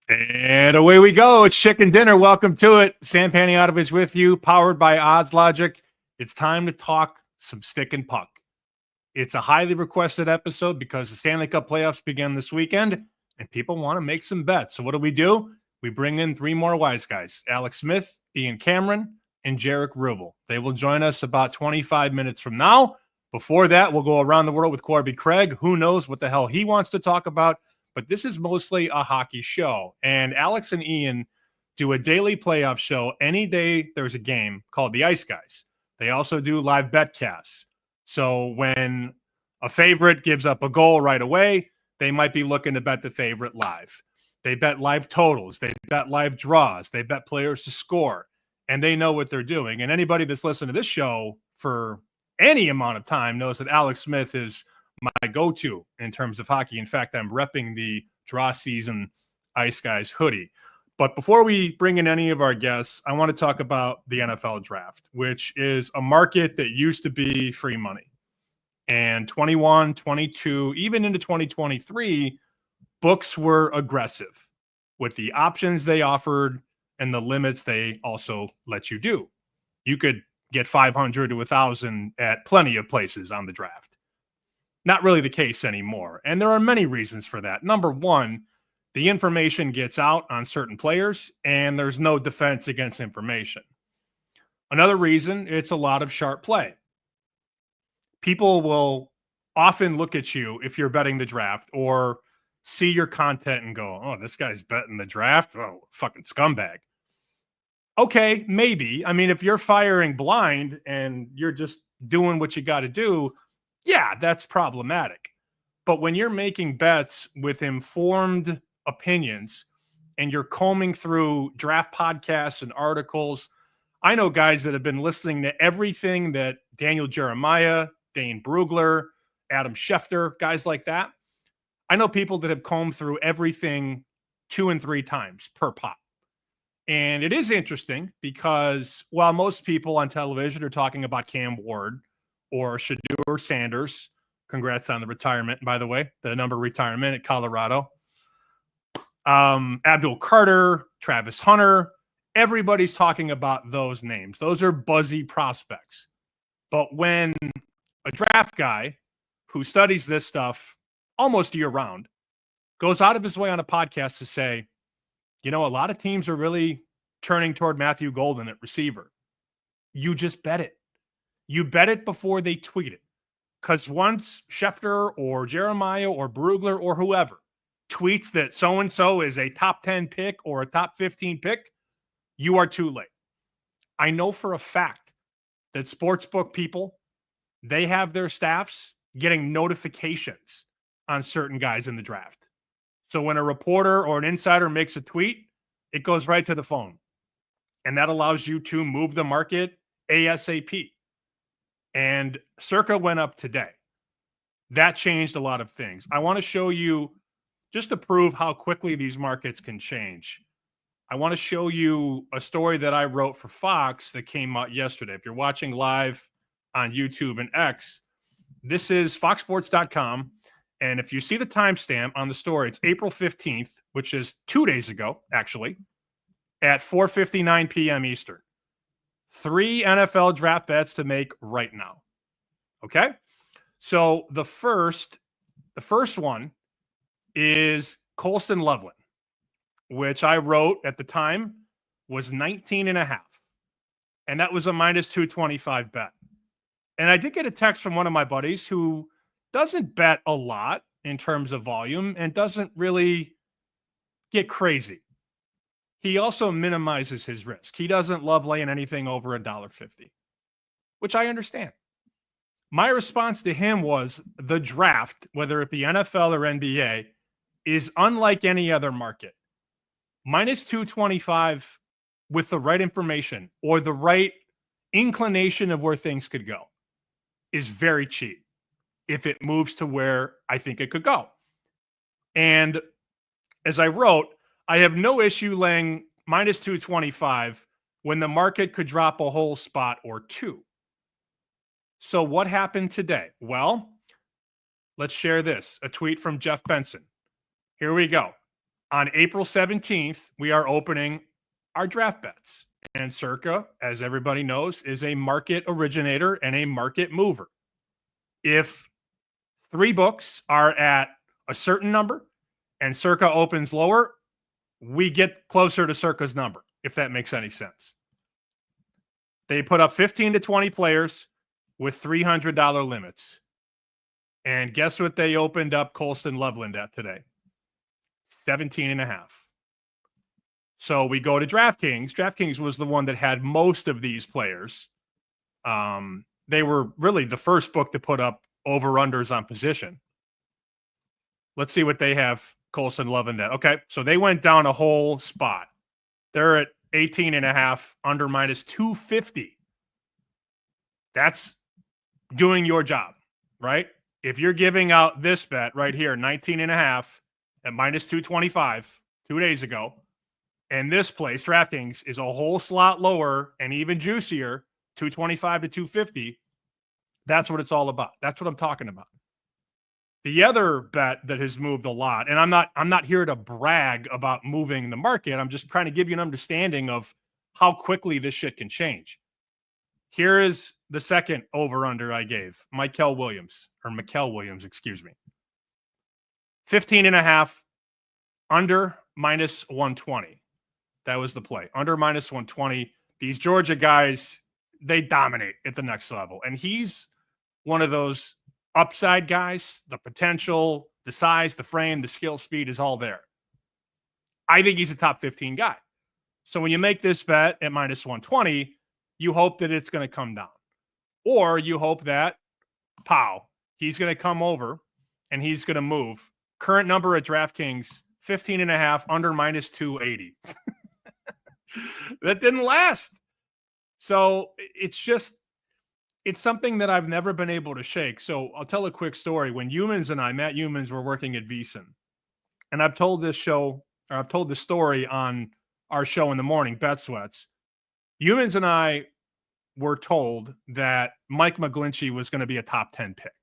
And away we go. It's Chicken Dinner. Welcome to it. Sam Paniotovich with you, powered by Odds Logic. It's time to talk some stick and puck. It's a highly requested episode because the Stanley Cup Playoffs begin this weekend, and people want to make some bets. So what do? We bring in three more wise guys, Alex Smith, Ian Cameron, and Jaric Rubel. They will join us about 25 minutes from now. Before that, we'll go around the world with Corby Craig. Who knows what the hell he wants to talk about? But this is mostly a hockey show. And Alex and Ian do a daily playoff show any day there's a game called the Ice Guys. They also do live betcasts. So when a favorite gives up a goal right away, they might be looking to bet the favorite live. They bet live totals. They bet live draws. They bet players to score. And they know what they're doing. And anybody that's listened to this show for any amount of time knows that Alex Smith is my go-to in terms of hockey. In fact, I'm repping the draw season Ice Guys hoodie. But before we bring in any of our guests, I want to talk about the NFL draft, which is a market that used to be free money. And 21, 22, even into 2023, books were aggressive with the options they offered and the limits they also let you do. You could get 500 to 1,000 at plenty of places on the draft. Not really the case anymore. And there are many reasons for that. Number one, the information gets out on certain players, and there's no defense against information. Another reason, it's a lot of sharp play. People will often look at you if you're betting the draft or see your content and go, oh, this guy's betting the draft? Oh, fucking scumbag. Okay, maybe. I mean, if you're firing blind and you're just doing what you got to do, yeah, that's problematic. But when you're making bets with informed opinions and you're combing through draft podcasts and articles, I know guys that have been listening to everything that Daniel Jeremiah, Dane Brugler, Adam Schefter, guys like that. I know people that have combed through everything 2 and 3 times per pop. And it is interesting because while most people on television are talking about Cam Ward or Shedeur Sanders, congrats on the retirement, by the way, the number retirement at Colorado, Abdul Carter, Travis Hunter, everybody's talking about those names. Those are buzzy prospects. But when a draft guy who studies this stuff almost year round goes out of his way on a podcast to say, you know, a lot of teams are really turning toward Matthew Golden at receiver. You just bet it. You bet it before they tweet it. Because once Schefter or Jeremiah or Brugler or whoever tweets that so-and-so is a top 10 pick or a top 15 pick, you are too late. I know for a fact that sportsbook people, they have their staffs getting notifications on certain guys in the draft. So when a reporter or an insider makes a tweet, it goes right to the phone. And that allows you to move the market ASAP. And Circa went up today. That changed a lot of things. I want to show you, just to prove how quickly these markets can change, I want to show you a story that I wrote for Fox that came out yesterday. If you're watching live on YouTube and X, this is foxsports.com. And if you see the timestamp on the story, it's April 15th, which is 2 days ago, actually, at 4:59 p.m. Eastern. 3 NFL draft bets to make right now. Okay? So the first one is Colston Loveland, which I wrote at the time was 19.5. And that was a minus 225 bet. And I did get a text from one of my buddies who doesn't bet a lot in terms of volume and doesn't really get crazy. He also minimizes his risk. He doesn't love laying anything over $1.50, which I understand. My response to him was the draft, whether it be NFL or NBA, is unlike any other market. Minus 225 with the right information or the right inclination of where things could go is very cheap if it moves to where I think it could go. And as I wrote, I have no issue laying minus 225 when the market could drop a whole spot or two. So what happened today? Well, let's share this. A tweet from Jeff Benson. Here we go. On April 17th, we are opening our draft bets. And Circa, as everybody knows, is a market originator and a market mover. If 3 books are at a certain number and Circa opens lower, we get closer to Circa's number, if that makes any sense. They put up 15 to 20 players with $300 limits. And guess what they opened up Colston Loveland at today? 17.5. So we go to DraftKings. DraftKings was the one that had most of these players. They were really the first book to put up over-unders on position. Let's see what they have Colston Loveland at. Okay, so they went down a whole spot. They're at 18.5, under minus 250. That's doing your job, right? If you're giving out this bet right here, 19.5 at minus 225 2 days ago, and this place, DraftKings, is a whole slot lower and even juicier, 225 to 250, that's what it's all about. That's what I'm talking about. The other bet that has moved a lot, and I'm not here to brag about moving the market. I'm just trying to give you an understanding of how quickly this shit can change. Here is the second over-under I gave, Mikael Williams, excuse me. 15.5, under minus 120. That was the play. Under minus 120. These Georgia guys, they dominate at the next level. And he's one of those upside guys. The potential, the size, the frame, the skill, speed is all there. I think he's a top 15 guy. So when you make this bet at minus 120, you hope that it's going to come down. Or you hope that, he's going to come over and he's going to move. Current number at DraftKings, 15.5, under minus 280. That didn't last. So it's something that I've never been able to shake. So I'll tell a quick story. When Matt Humans were working at VSiN, and I've told this story on our show in the morning, Bet Sweats. Humans and I were told that Mike McGlinchey was going to be a top 10 pick.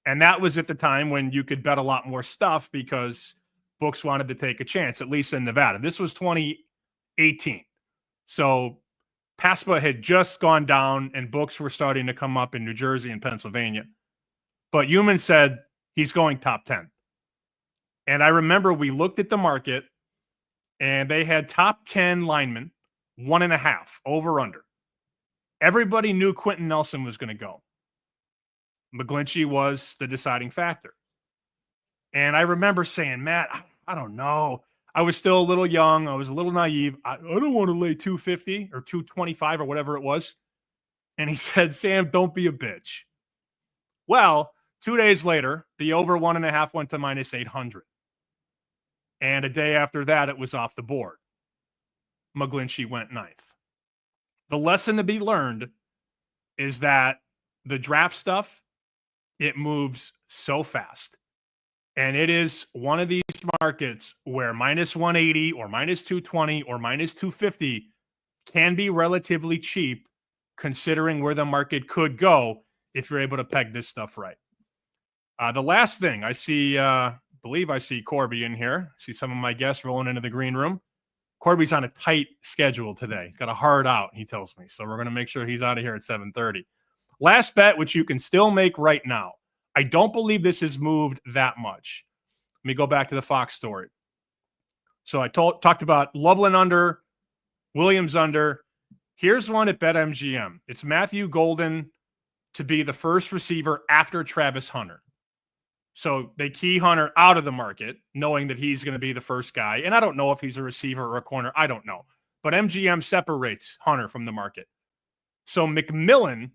And that was at the time when you could bet a lot more stuff because books wanted to take a chance, at least in Nevada. This was 2018. So PASPA had just gone down and books were starting to come up in New Jersey and Pennsylvania. But Human said he's going top 10. And I remember we looked at the market and they had top 10 linemen, 1.5 over under. Everybody knew Quentin Nelson was going to go. McGlinchey was the deciding factor. And I remember saying, Matt, I don't know. I was still a little young. I was a little naive. I don't want to lay 250 or 225 or whatever it was. And he said, Sam, don't be a bitch. Well, 2 days later, the over 1.5 went to minus 800. And a day after that, it was off the board. McGlinchey went 9th. The lesson to be learned is that the draft stuff, it moves so fast. And it is one of these markets where minus 180 or minus 220 or minus 250 can be relatively cheap considering where the market could go if you're able to peg this stuff right. The last thing I see, believe I see Corby in here. I see some of my guests rolling into the green room. Corby's on a tight schedule today. He's got a hard out, he tells me. So we're going to make sure he's out of here at 7:30. Last bet, which you can still make right now. I don't believe this has moved that much. Let me go back to the Fox story. So I talked about Loveland under, Williams under. Here's one at BetMGM. It's Matthew Golden to be the first receiver after Travis Hunter. So they key Hunter out of the market, knowing that he's going to be the first guy. And I don't know if he's a receiver or a corner. I don't know. But MGM separates Hunter from the market. So McMillan,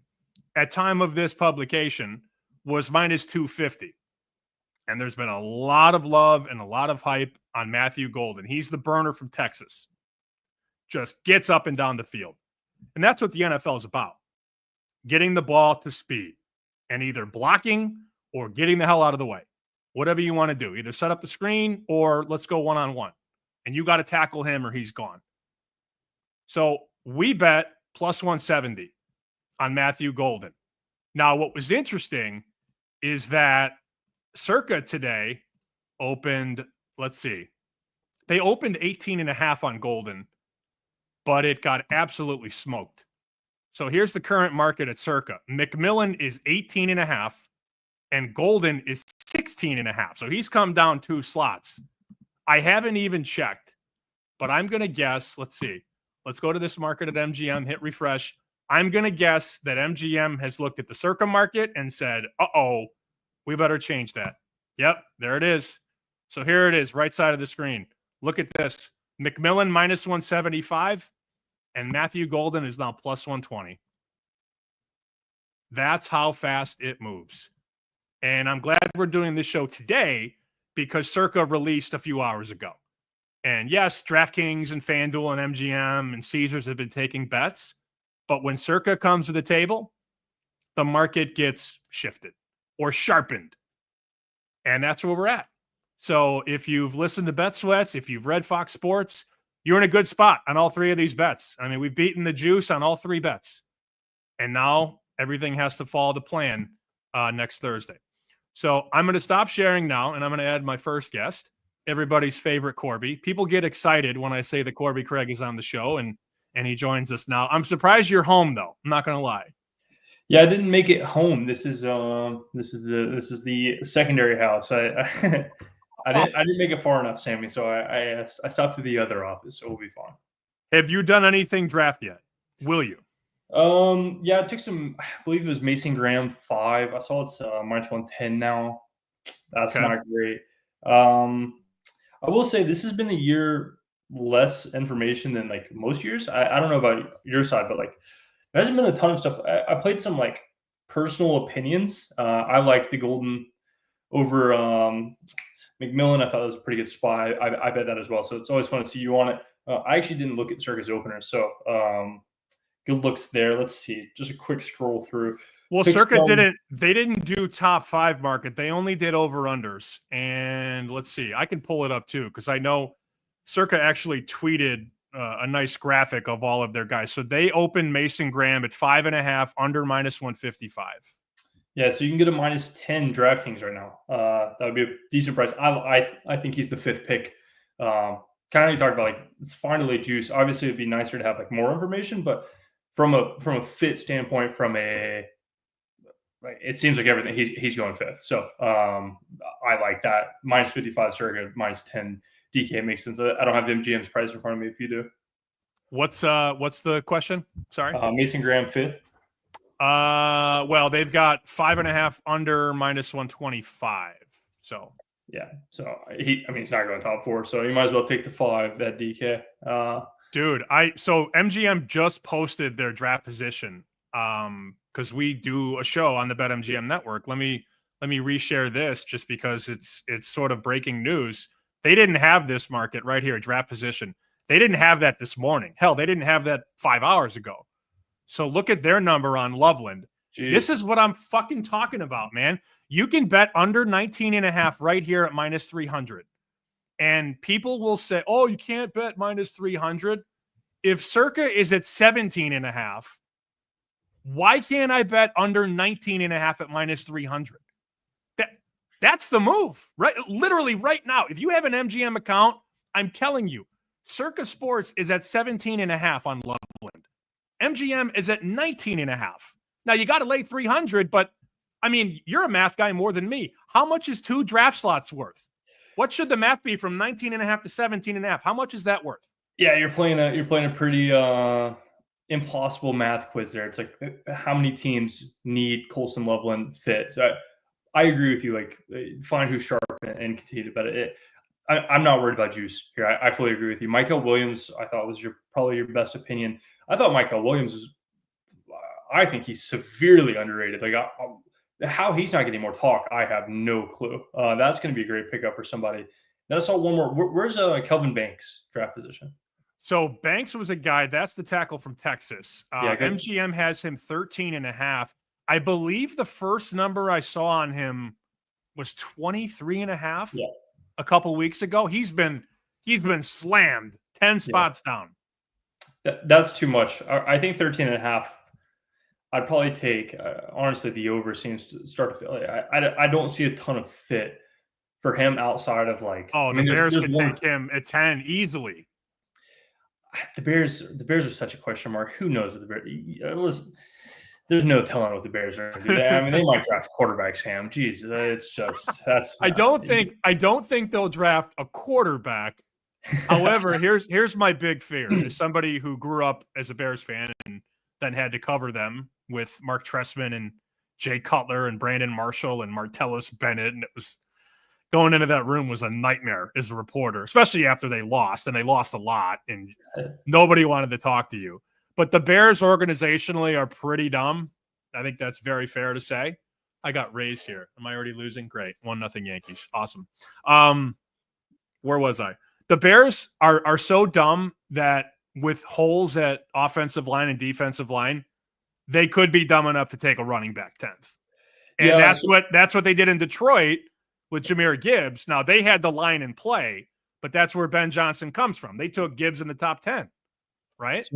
at time of this publication, was minus 250. And there's been a lot of love and a lot of hype on Matthew Golden. He's the burner from Texas. Just gets up and down the field. And that's what the NFL is about. Getting the ball to speed and either blocking or getting the hell out of the way. Whatever you want to do. Either set up the screen or let's go one-on-one. And you got to tackle him or he's gone. So we bet plus 170 on Matthew Golden. Now, what was interesting is that Circa today opened, let's see, They opened 18.5 on Golden, but it got absolutely smoked. So here's the current market at Circa. McMillan is 18.5 and Golden is 16.5. So he's come down 2 slots. I haven't even checked, but I'm going to guess. Let's see. Let's go to this market at MGM, hit refresh. I'm going to guess that MGM has looked at the Circa market and said, uh-oh, we better change that. Yep, there it is. So here it is, right side of the screen. Look at this. McMillan minus 175 and Matthew Golden is now plus 120. That's how fast it moves. And I'm glad we're doing this show today because Circa released a few hours ago. And yes, DraftKings and FanDuel and MGM and Caesars have been taking bets. But when Circa comes to the table, the market gets shifted or sharpened. And that's where we're at. So if you've listened to Bet Sweats, if you've read Fox Sports, you're in a good spot on all 3 of these bets. I mean, we've beaten the juice on all 3 bets. And now everything has to fall to plan next Thursday. So I'm going to stop sharing now, and I'm going to add my first guest, everybody's favorite Corby. People get excited when I say that Corby Craig is on the show, and he joins us now. I'm surprised you're home, though. I'm not going to lie. Yeah, I didn't make it home. This is the secondary house. I didn't make it far enough, Sammy. So I stopped to the other office, so we'll be fine. Have you done anything draft yet? Will you? Yeah, I took some. I believe it was Mason Graham 5. I saw it's minus 110 now. That's not great. I will say this has been a year less information than like most years. I don't know about your side, but like there hasn't been a ton of stuff. I played some like personal opinions. I liked the Golden over McMillan. I thought it was a pretty good spot. I bet that as well. So it's always fun to see you on it. I actually didn't look at Circa's openers, so good looks there. Let's see, just a quick scroll through. Well, Circa didn't do top 5 market. They only did over-unders. And let's see, I can pull it up too, because I know Circa actually tweeted a nice graphic of all of their guys. So they opened Mason Graham at 5.5, under minus 155. Yeah, so you can get a minus 10 DraftKings right now. That would be a decent price. I think he's the 5th pick. Kind of you talked about like it's finally juice. Obviously, it'd be nicer to have like more information, but from a fit standpoint, it seems like everything he's going 5th. So I like that. Minus 55 Circa, minus 10 DK makes sense. I don't have MGM's price in front of me. If you do, what's the question? Sorry, Mason Graham 5th. Well, they've got 5.5 under minus 125. So yeah, so he's not going top 4, so you might as well take the 5 that DK. Dude, so MGM just posted their draft position. Because we do a show on the BetMGM network. Let me reshare this just because it's sort of breaking news. They didn't have this market right here, draft position. They didn't have that this morning. Hell, they didn't have that 5 hours ago. So look at their number on Loveland. Jeez. This is what I'm fucking talking about, man. You can bet under 19.5 right here at minus 300. And people will say, oh, you can't bet minus 300. If Circa is at 17.5, why can't I bet under 19.5 at minus 300? That's the move, right? Literally right now. If you have an MGM account, I'm telling you, Circa Sports is at 17.5 on Loveland. MGM is at 19.5. Now you got to lay 300, but I mean, you're a math guy more than me. How much is 2 draft slots worth? What should the math be from 19.5 to 17.5? How much is that worth? Yeah, you're playing a pretty impossible math quiz there. It's like how many teams need Colson Loveland fit? So I agree with you. Like find who's sharp and continue to bet it. I'm not worried about juice here. I fully agree with you. Michael Williams, I thought was probably your best opinion. I thought Michael Williams is. I think he's severely underrated. Like how he's not getting more talk, I have no clue. That's going to be a great pickup for somebody. Then I saw one more. Where's Kelvin Banks draft position? So Banks was a guy. That's the tackle from Texas. MGM has him 13.5. I believe the first number I saw on him was 23.5. Yeah. A couple weeks ago. He's been slammed 10 spots down. That's too much. I think 13.5. I'd probably take honestly the over seems to start to feel like I don't see a ton of fit for him outside of like. Oh, I the mean, Bears there's could one. take him at 10 easily. The Bears are such a question mark. Who knows what the Bears? There's no telling what the Bears are going to do. I mean, they might draft quarterback, Sam. Jeez, it's just that's. I don't think they'll draft a quarterback. However, here's my big fear. As somebody who grew up as a Bears fan and then had to cover them with Mark Trestman and Jay Cutler and Brandon Marshall and Martellus Bennett, and it was going into that room was a nightmare as a reporter, especially after they lost, and they lost a lot, and nobody wanted to talk to you. But the Bears organizationally are pretty dumb. I think that's very fair to say. I got Rays here. Am I already losing? Great. 1-0 Yankees. Awesome. Where was I? The Bears are so dumb that with holes at offensive line and defensive line, they could be dumb enough to take a running back 10th. And Yeah. that's what they did in Detroit with Jahmyr Gibbs. Now, they had the line in play, but that's where Ben Johnson comes from. They took Gibbs in the top 10, right?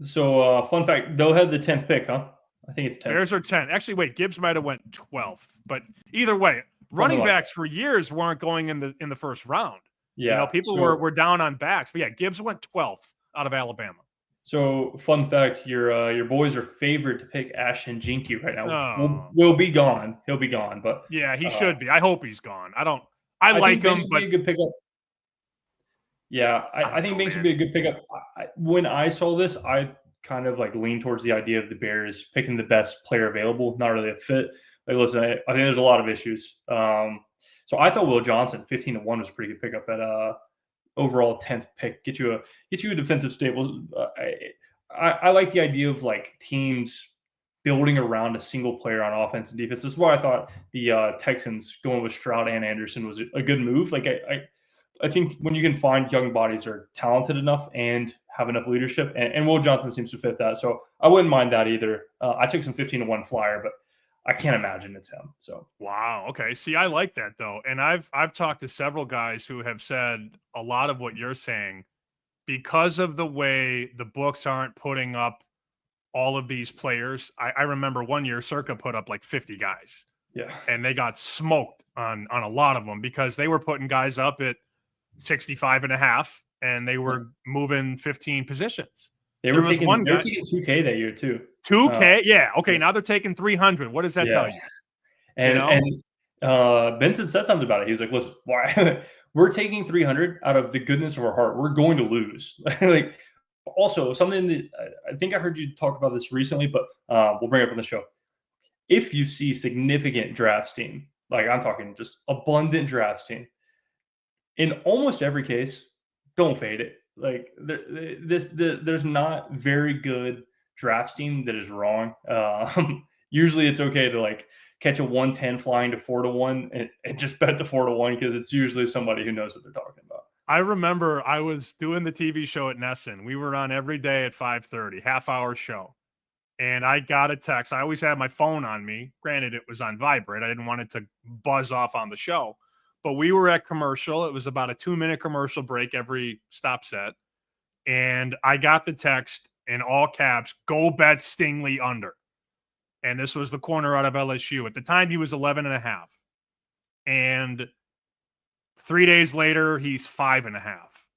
So fun fact, they'll have the 10th pick, huh? I think it's 10. Bears are 10. Actually, wait, Gibbs might have went 12th. But either way, running backs for years weren't going in the first round. Yeah. You know, people were down on backs. But yeah, Gibbs went 12th out of Alabama. So fun fact, your boys are favored to pick Ashton Jinky right now. Oh. Will be gone. He'll be gone, but yeah, he should be. I hope he's gone. I like him, but be a good pickup. Yeah, I think Banks would be a good pickup. When I saw this, I kind of like leaned towards the idea of the Bears picking the best player available, not really a fit. Like, listen, I think there's a lot of issues. So I thought Will Johnson, 15-1 was a pretty good pickup at overall 10th pick. Get you a defensive stable. I like the idea of like teams building around a single player on offense and defense. This is why I thought the Texans going with Stroud and Anderson was a good move. Like I think when you can find young bodies that are talented enough and have enough leadership, and Will Johnson seems to fit that. So I wouldn't mind that either. I took some 15-1 flyer, but I can't imagine it's him. So wow. Okay. See, I like that though. And I've talked to several guys who have said a lot of what you're saying because of the way the books aren't putting up all of these players. I remember one year Circa put up like 50 guys. Yeah. And they got smoked on a lot of them because they were putting guys up at 65.5 and they were moving 15 positions. They were taking 2K that year too. 2K, yeah. Okay, now they're taking 300. What does that tell you? And Benson said something about it. He was like, "Listen, why we're taking 300 out of the goodness of our heart. We're going to lose." Like, also something that I think I heard you talk about this recently, but we'll bring it up on the show. If you see significant draft steam, like I'm talking just abundant draft steam, in almost every case, don't fade it. Like there's not very good draft steam that is wrong. Usually it's okay to like catch a 110 flying to 4-1 and just bet the 4-1 because it's usually somebody who knows what they're talking about. I remember I was doing the TV show at Nesson. We were on every day at 5:30, half-hour show. And I got a text. I always had my phone on me. Granted, it was on vibrate. I didn't want it to buzz off on the show. But we were at commercial. It was about a 2-minute commercial break every stop set. And I got the text in all caps, "Go bet Stingley under." And this was the corner out of LSU. At the time, he was 11.5. And 3 days later, he's 5.5.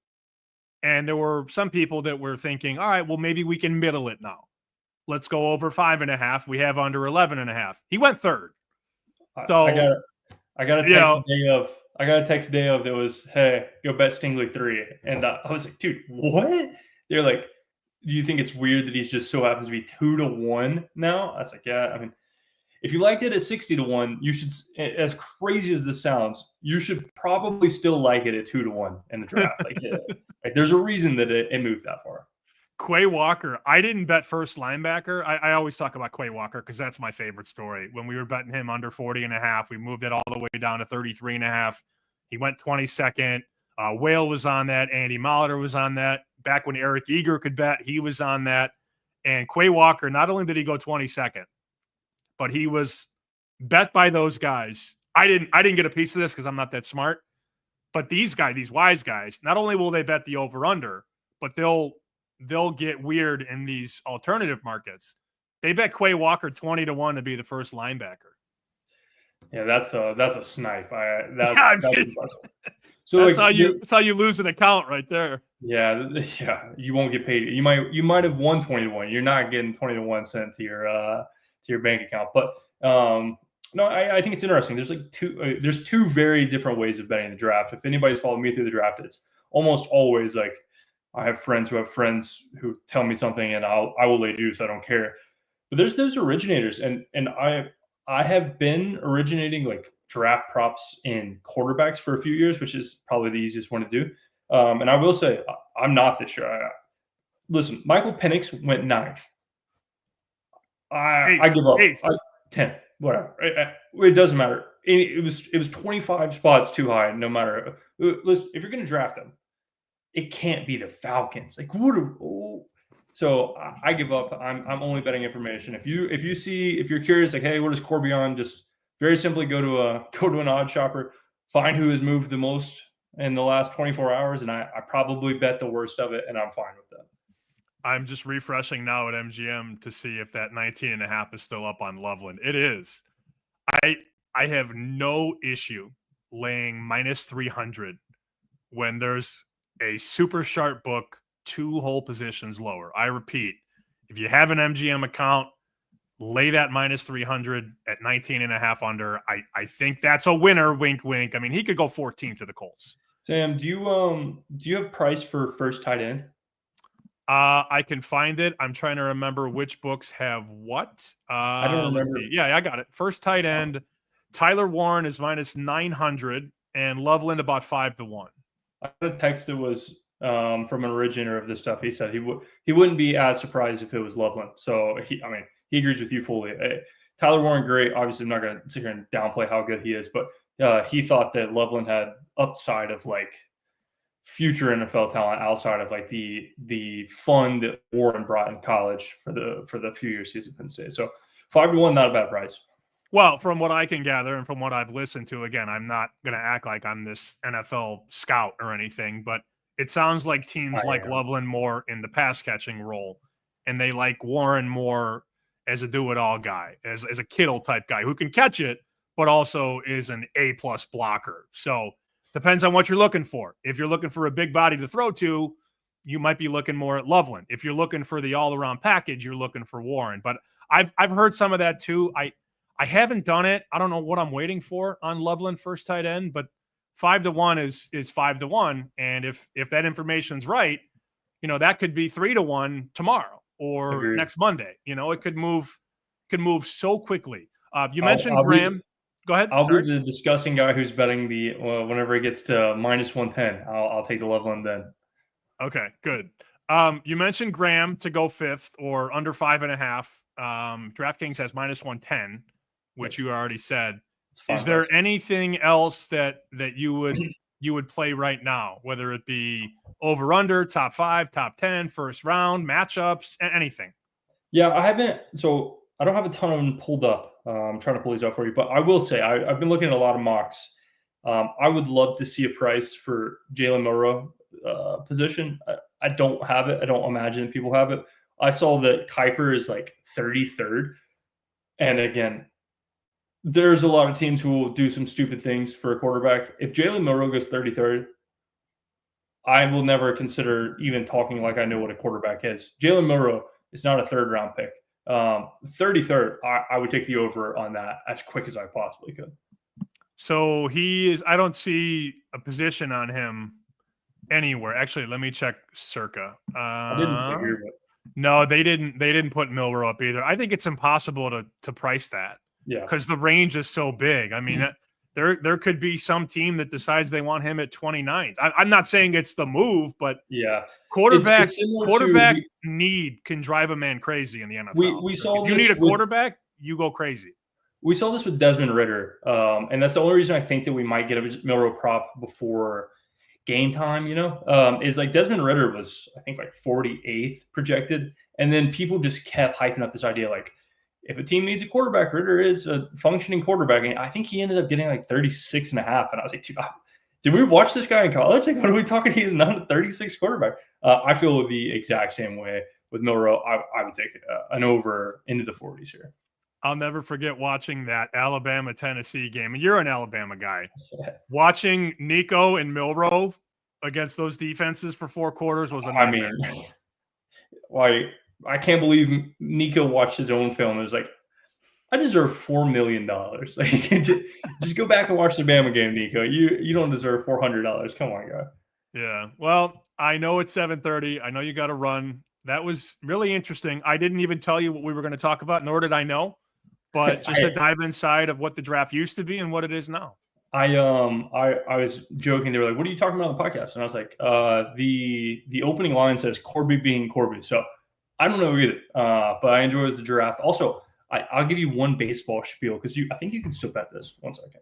And there were some people that were thinking, all right, well, maybe we can middle it now. Let's go over 5.5. We have under 11.5. He went third. So I got a text day of that was, "Hey, go bet Stingley 3." And I was like, dude, what? They're like, "Do you think it's weird that he's just so happens to be 2-1 now?" I was like, yeah, I mean, if you liked it at 60-1, you should, as crazy as this sounds, you should probably still like it at 2-1 in the draft. Like there's a reason that it moved that far. Quay Walker, I didn't bet first linebacker. I always talk about Quay Walker because that's my favorite story. When we were betting him under 40.5, we moved it all the way down to 33.5. He went 22nd. Whale was on that. Andy Molitor was on that. Back when Eric Eager could bet, he was on that. And Quay Walker, not only did he go 22nd, but he was bet by those guys. I didn't get a piece of this because I'm not that smart. But these wise guys, not only will they bet the over-under, but they'll get weird in these alternative markets. They bet Quay Walker 20-1 to be the first linebacker. Yeah, that's a snipe. Yeah, I That's mean, impressive. So that's like how you lose an account right there. yeah, you won't get paid. You might have won 20-1. You're not getting 20-1 sent to your bank account. But no, I think it's interesting. There's like there's two very different ways of betting the draft. If anybody's followed me through the draft, it's almost always like I have friends who tell me something and I will lay juice. I don't care. But there's those originators, and I have been originating like draft props in quarterbacks for a few years, which is probably the easiest one to do. And I will say, I'm not this year. Listen, Michael Penix went ninth. I give up. Eighth. 10, whatever. It doesn't matter. It was 25 spots too high. No matter. Listen, if you're going to draft them, it can't be the Falcons. Like what? So I give up. I'm only betting information. If you're curious, like, hey, what is Corbion? Just very simply go to an odd shopper, find who has moved the most in the last 24 hours, and I probably bet the worst of it, and I'm fine with that. I'm just refreshing now at MGM to see if that 19.5 is still up on Loveland. It is. I have no issue laying minus 300 when there's a super sharp book 2 whole positions lower. I repeat, if you have an MGM account, lay that minus 300 at 19.5 under. I think that's a winner. Wink, wink. I mean, he could go 14th to the Colts. Sam, do you have price for first tight end? I can find it. I'm trying to remember which books have what. I don't remember. Yeah, I got it. First tight end, Tyler Warren is minus 900, and Loveland about 5-1. I got a text that was from an originator of this stuff. He said he wouldn't be as surprised if it was Loveland. So he agrees with you fully. Tyler Warren, great. Obviously, I'm not going to sit here and downplay how good he is, but he thought that Loveland had upside of like future NFL talent outside of like the fun that Warren brought in college for the few years he's at Penn State. So 5-1, not a bad price. Well, from what I can gather and from what I've listened to, again, I'm not going to act like I'm this NFL scout or anything, but it sounds like teams like Loveland more in the pass catching role, and they like Warren more as a do-it-all guy, as a Kittle type guy who can catch it, but also is an A+ blocker. So depends on what you're looking for. If you're looking for a big body to throw to, you might be looking more at Loveland. If you're looking for the all-around package, you're looking for Warren. But I've heard some of that too. I haven't done it. I don't know what I'm waiting for on Loveland first tight end, but 5-1 is 5-1. And if that information's right, that could be 3-1 tomorrow or Agreed. next Monday. It could move so quickly. You mentioned Graham. Go ahead. I'll be the disgusting guy who's betting whenever it gets to minus 110. I'll take the Loveland then. Okay, good. You mentioned Graham to go 5th or under 5.5. DraftKings has minus 110, which you already said. Is there anything else that you would play right now, whether it be over under, top 5, top 10, first round, matchups, anything? Yeah, I haven't. So I don't have a ton of them pulled up. I'm trying to pull these up for you, but I will say I've been looking at a lot of mocks. I would love to see a price for Jalen Milroe position. I don't have it. I don't imagine people have it. I saw that Kuiper is like 33rd. And again, there's a lot of teams who will do some stupid things for a quarterback. If Jalen Milroe goes 33rd, I will never consider even talking like I know what a quarterback is. Jalen Milroe is not a 3rd round pick. 33rd, I would take the over on that as quick as I possibly could. So I don't see a position on him anywhere. Actually, let me check Circa. I didn't figure it. No, they didn't put Milroe up either. I think it's impossible to price that. Yeah. Because the range is so big. I mean, there could be some team that decides they want him at 29th. I'm not saying it's the move, but yeah, quarterback need can drive a man crazy in the NFL. We saw if you need a quarterback, you go crazy. We saw this with Desmond Ridder, and that's the only reason I think that we might get a Milroe prop before game time. Is like Desmond Ridder was, I think, like 48th projected, and then people just kept hyping up this idea like, if a team needs a quarterback, Ridder is a functioning quarterback. And I think he ended up getting like 36.5. And I was like, dude, did we watch this guy in college? Like, what are we talking? He's not a 36 quarterback. I feel the exact same way with Milroe. I would take an over into the 40s here. I'll never forget watching that Alabama-Tennessee game. And you're an Alabama guy. Yeah. Watching Nico and Milroe against those defenses for 4 quarters was a nightmare. I mean, like, I can't believe Nico watched his own film and was like, I deserve $4 million. Like, just go back and watch the Bama game, Nico. You don't deserve $400. Come on, guy. Yeah. Well, I know it's 7:30. I know you got to run. That was really interesting. I didn't even tell you what we were going to talk about, nor did I know. But just to dive inside of what the draft used to be and what it is now. I was joking. They were like, "What are you talking about on the podcast?" And I was like, "The opening line says Corby being Corby." So I don't know either, but I enjoy the draft. Also, I'll give you one baseball spiel because I think you can still bet this. 1 second.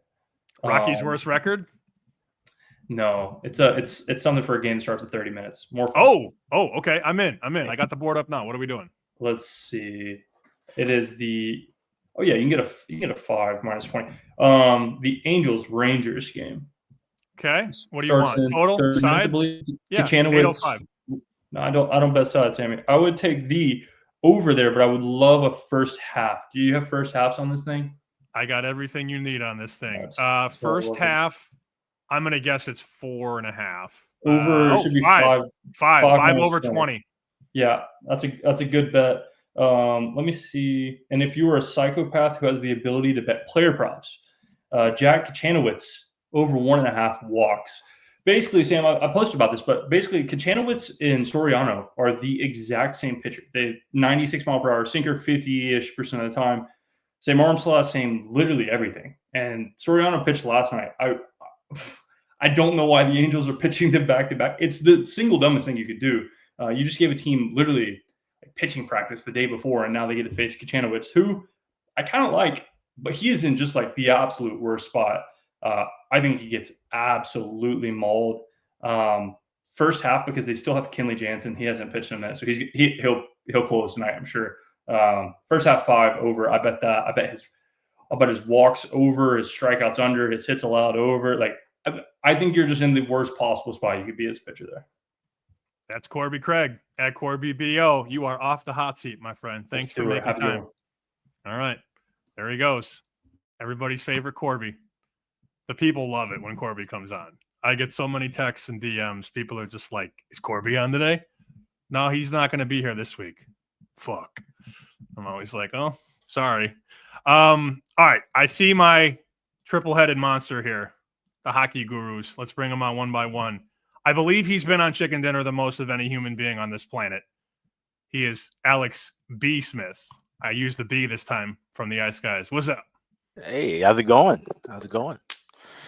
Rocky's worst record? No, it's something for a game that starts in 30 minutes. More. Fun. Oh, okay. I'm in. I got the board up now. What are we doing? Let's see. It is the. Oh yeah, you can get a 5 minus 20. The Angels Rangers game. Okay. What do you want? Total side? Yeah, 805. No, I don't bet side, Sammy. I would take the over there, but I would love a first half. Do you have first halves on this thing? I got everything you need on this thing. First half, I'm gonna guess it's 4.5. Over should be 5 over 20. Yeah, that's a good bet. Let me see. And if you were a psychopath who has the ability to bet player props, Jack Kachanowicz over 1.5 walks. Basically, Sam, I posted about this, but basically Kachanowicz and Soriano are the exact same pitcher. They 96 mile per hour sinker 50-ish% of the time. Same arm slot, same literally everything. And Soriano pitched last night. I don't know why the Angels are pitching them back to back. It's the single dumbest thing you could do. You just gave a team literally pitching practice the day before, and now they get to face Kachanowicz, who I kind of like, but he is in just like the absolute worst spot. I think he gets absolutely mauled first half because they still have Kenley Jansen. He hasn't pitched in that, so he'll close tonight, I'm sure. First half 5 over. I bet that. I'll bet his walks over, his strikeouts under, his hits allowed over. Like I think you're just in the worst possible spot you could be as a pitcher there. That's Corby Craig at Corby BO. You are off the hot seat, my friend. Thanks for making time. All right. There he goes. Everybody's favorite Corby. The people love it when Corby comes on. I get so many texts and DMs. People are just like, is Corby on today? No, he's not going to be here this week. Fuck. I'm always like, oh, sorry. All right. I see my triple-headed monster here. The hockey gurus. Let's bring them on one by one. I believe he's been on Chicken Dinner the most of any human being on this planet. He is Alex B. Smith. I used the B this time from the Ice Guys. What's up? Hey, how's it going?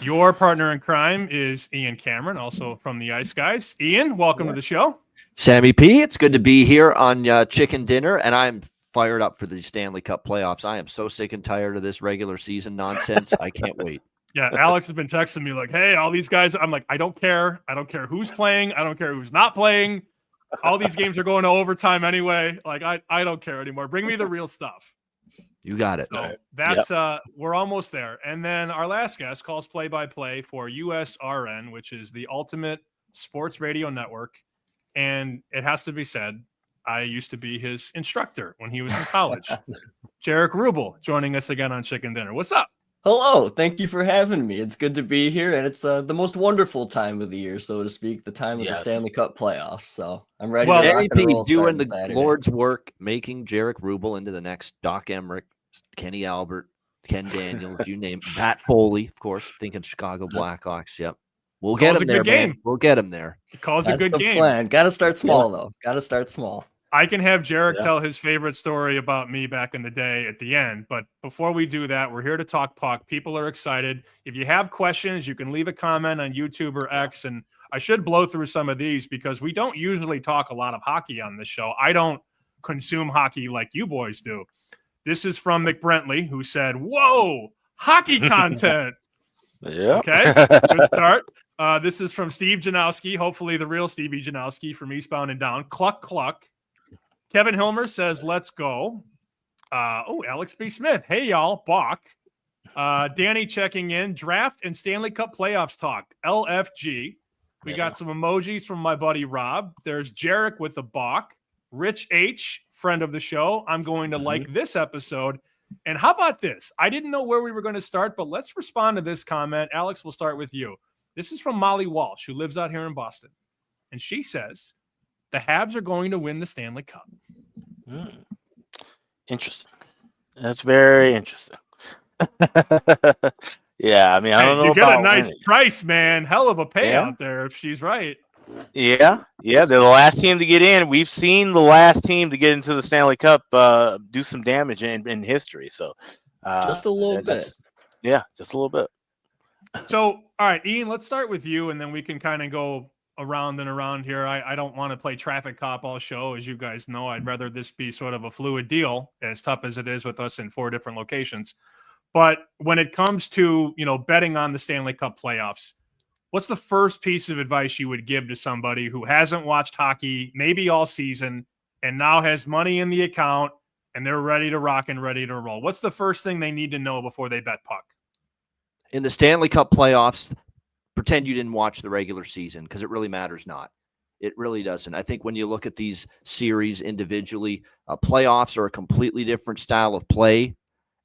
Your partner in crime is Ian Cameron, also from the Ice Guys. Ian, welcome to the show. Sammy P, it's good to be here on Chicken Dinner, and I'm fired up for the Stanley Cup playoffs. I am so sick and tired of this regular season nonsense. I can't wait. Yeah, Alex has been texting me like, hey, all these guys. I'm like, I don't care. I don't care who's playing. I don't care who's not playing. All these games are going to overtime anyway. Like, I don't care anymore. Bring me the real stuff. You got it. So that's we're almost there. And then our last guest calls play-by-play for USRN, which is the ultimate sports radio network. And it has to be said, I used to be his instructor when he was in college. Jaric Rubel joining us again on Chicken Dinner. What's up? Hello, thank you for having me. It's good to be here, and it's the most wonderful time of the year, so to speak, the time of the Stanley Cup playoffs. So I'm ready. Well, JP doing the Lord's work, making Jaric Rubel into the next Doc Emmerich, Kenny Albert, Ken Daniels, you name it. Pat Foley, of course, thinking Chicago Blackhawks. Yep. We'll get him there, man. We'll get him there. Calls a good game. Plan. Got to start small, though. Got to start small. I can have Jaric tell his favorite story about me back in the day at the end. But before we do that, we're here to talk puck. People are excited. If you have questions, you can leave a comment on YouTube or X. And I should blow through some of these because we don't usually talk a lot of hockey on this show. I don't consume hockey like you boys do. This is from McBrentley, who said, whoa, hockey content. Yeah. Okay, good start. This is from Steve Janowski, hopefully the real Stevie Janowski from Eastbound and Down. Cluck, cluck. Kevin Hilmer says, let's go. Alex B. Smith. Hey, y'all. Bach. Danny checking in. Draft and Stanley Cup playoffs talk. LFG. We got some emojis from my buddy Rob. There's Jaric with the Bach. Rich H., friend of the show. I'm going to like this episode. And how about this? I didn't know where we were going to start, but let's respond to this comment. Alex, we'll start with you. This is from Molly Walsh, who lives out here in Boston. And she says, the Habs are going to win the Stanley Cup. Interesting. That's very interesting. Yeah, I mean, I don't know. You get a about nice winning. price, man. Hell of a payout there if she's right. Yeah, they're the last team to get in. We've seen the last team to get into the Stanley Cup do some damage in history. So just a little bit. Yeah, just a little bit. So, all right, Ian, let's start with you, and then we can kind of go around and around here. I don't want to play traffic cop all show. As you guys know, I'd rather this be sort of a fluid deal, as tough as it is with us in 4 different locations. But when it comes to, betting on the Stanley Cup playoffs, what's the first piece of advice you would give to somebody who hasn't watched hockey maybe all season and now has money in the account and they're ready to rock and ready to roll? What's the first thing they need to know before they bet puck? In the Stanley Cup playoffs, pretend you didn't watch the regular season because it really matters not. It really doesn't. I think when you look at these series individually, playoffs are a completely different style of play,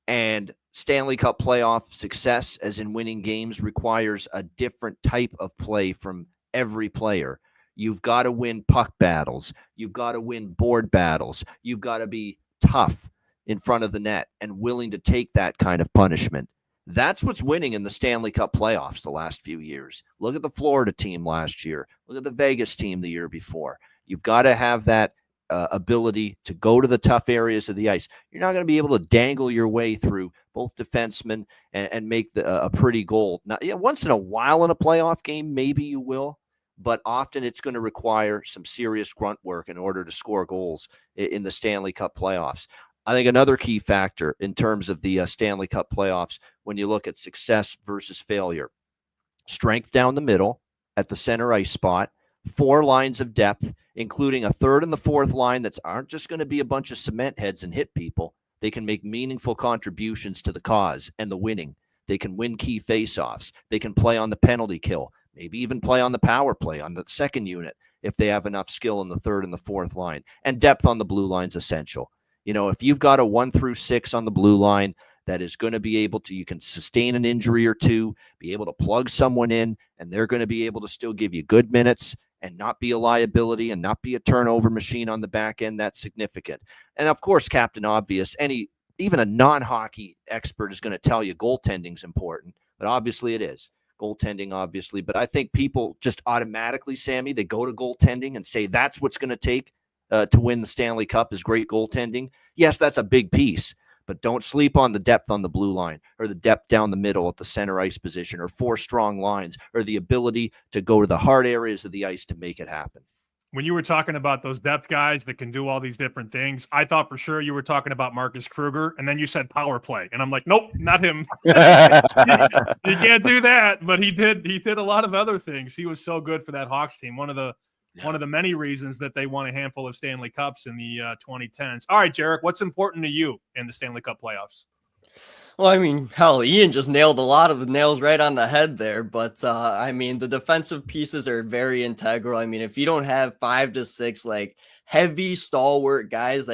and Stanley Cup playoff success, as in winning games, requires a different type of play from every player. You've got to win puck battles. You've got to win board battles. You've got to be tough in front of the net and willing to take that kind of punishment. That's what's winning in the Stanley Cup playoffs the last few years. Look at the Florida team last year. Look at the Vegas team the year before. You've got to have that ability to go to the tough areas of the ice. You're not going to be able to dangle your way through both defensemen and make a pretty goal. Now, once in a while in a playoff game, maybe you will, but often it's going to require some serious grunt work in order to score goals in the Stanley Cup playoffs. I think another key factor in terms of the Stanley Cup playoffs, when you look at success versus failure, strength down the middle at the center ice spot, 4 lines of depth, including a third and the fourth line that aren't just going to be a bunch of cement heads and hit people. They can make meaningful contributions to the cause and the winning. They can win key faceoffs. They can play on the penalty kill, maybe even play on the power play on the second unit if they have enough skill in the third and the fourth line. And depth on the blue line is essential. If you've got a 1 through 6 on the blue line that is going to be able to, you can sustain an injury or two, be able to plug someone in, and they're going to be able to still give you good minutes and not be a liability and not be a turnover machine on the back end. That's significant. And of course, Captain Obvious, even a non-hockey expert is going to tell you goaltending is important, but obviously it is. Goaltending, obviously. But I think people just automatically, Sammy, they go to goaltending and say that's what's going to take to win the Stanley Cup is great goaltending. Yes, that's a big piece, but don't sleep on the depth on the blue line or the depth down the middle at the center ice position or 4 strong lines or the ability to go to the hard areas of the ice to make it happen. When you were talking about those depth guys that can do all these different things, I thought for sure you were talking about Marcus Kruger, and then you said power play, and I'm like, nope, not him. You can't do that, but he did a lot of other things. He was so good for that Hawks team. One of the many reasons that they won a handful of Stanley Cups in the 2010s. All right, Jaric, what's important to you in the Stanley Cup playoffs? Well, I mean, hell, Ian just nailed a lot of the nails right on the head there. But, the defensive pieces are very integral. I mean, if you don't have 5 to 6, heavy, stalwart guys,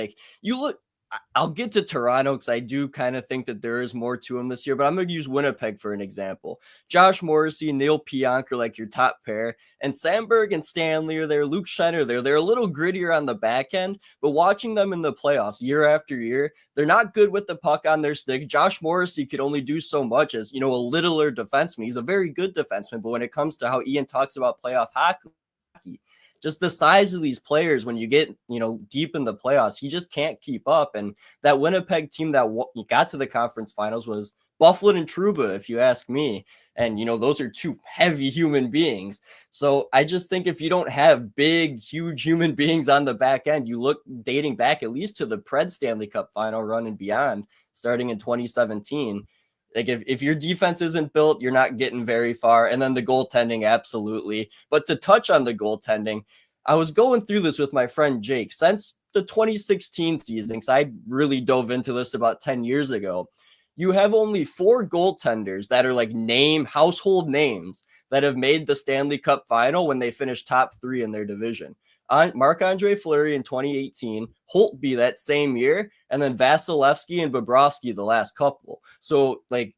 I'll get to Toronto because I do kind of think that there is more to him this year, but I'm going to use Winnipeg for an example. Josh Morrissey, Neil Pionk are your top pair, and Sandberg and Stanley are there, Luke Schenner there. They're a little grittier on the back end, but watching them in the playoffs year after year, they're not good with the puck on their stick. Josh Morrissey could only do so much as, a littler defenseman. He's a very good defenseman, but when it comes to how Ian talks about playoff hockey, just the size of these players, when you get, deep in the playoffs, he just can't keep up. And that Winnipeg team that got to the conference finals was Bufflin and Trouba, if you ask me. And, those are 2 heavy human beings. So I just think if you don't have big, huge human beings on the back end, you look dating back at least to the Pred Stanley Cup final run and beyond, starting in 2017. If your defense isn't built, you're not getting very far. And then the goaltending, absolutely. But to touch on the goaltending, I was going through this with my friend Jake since the 2016 season, because I really dove into this about 10 years ago. You have only 4 goaltenders that are household names that have made the Stanley Cup final when they finished top 3 in their division. Marc-Andre Fleury in 2018, Holtby that same year, and then Vasilevsky and Bobrovsky the last couple. So like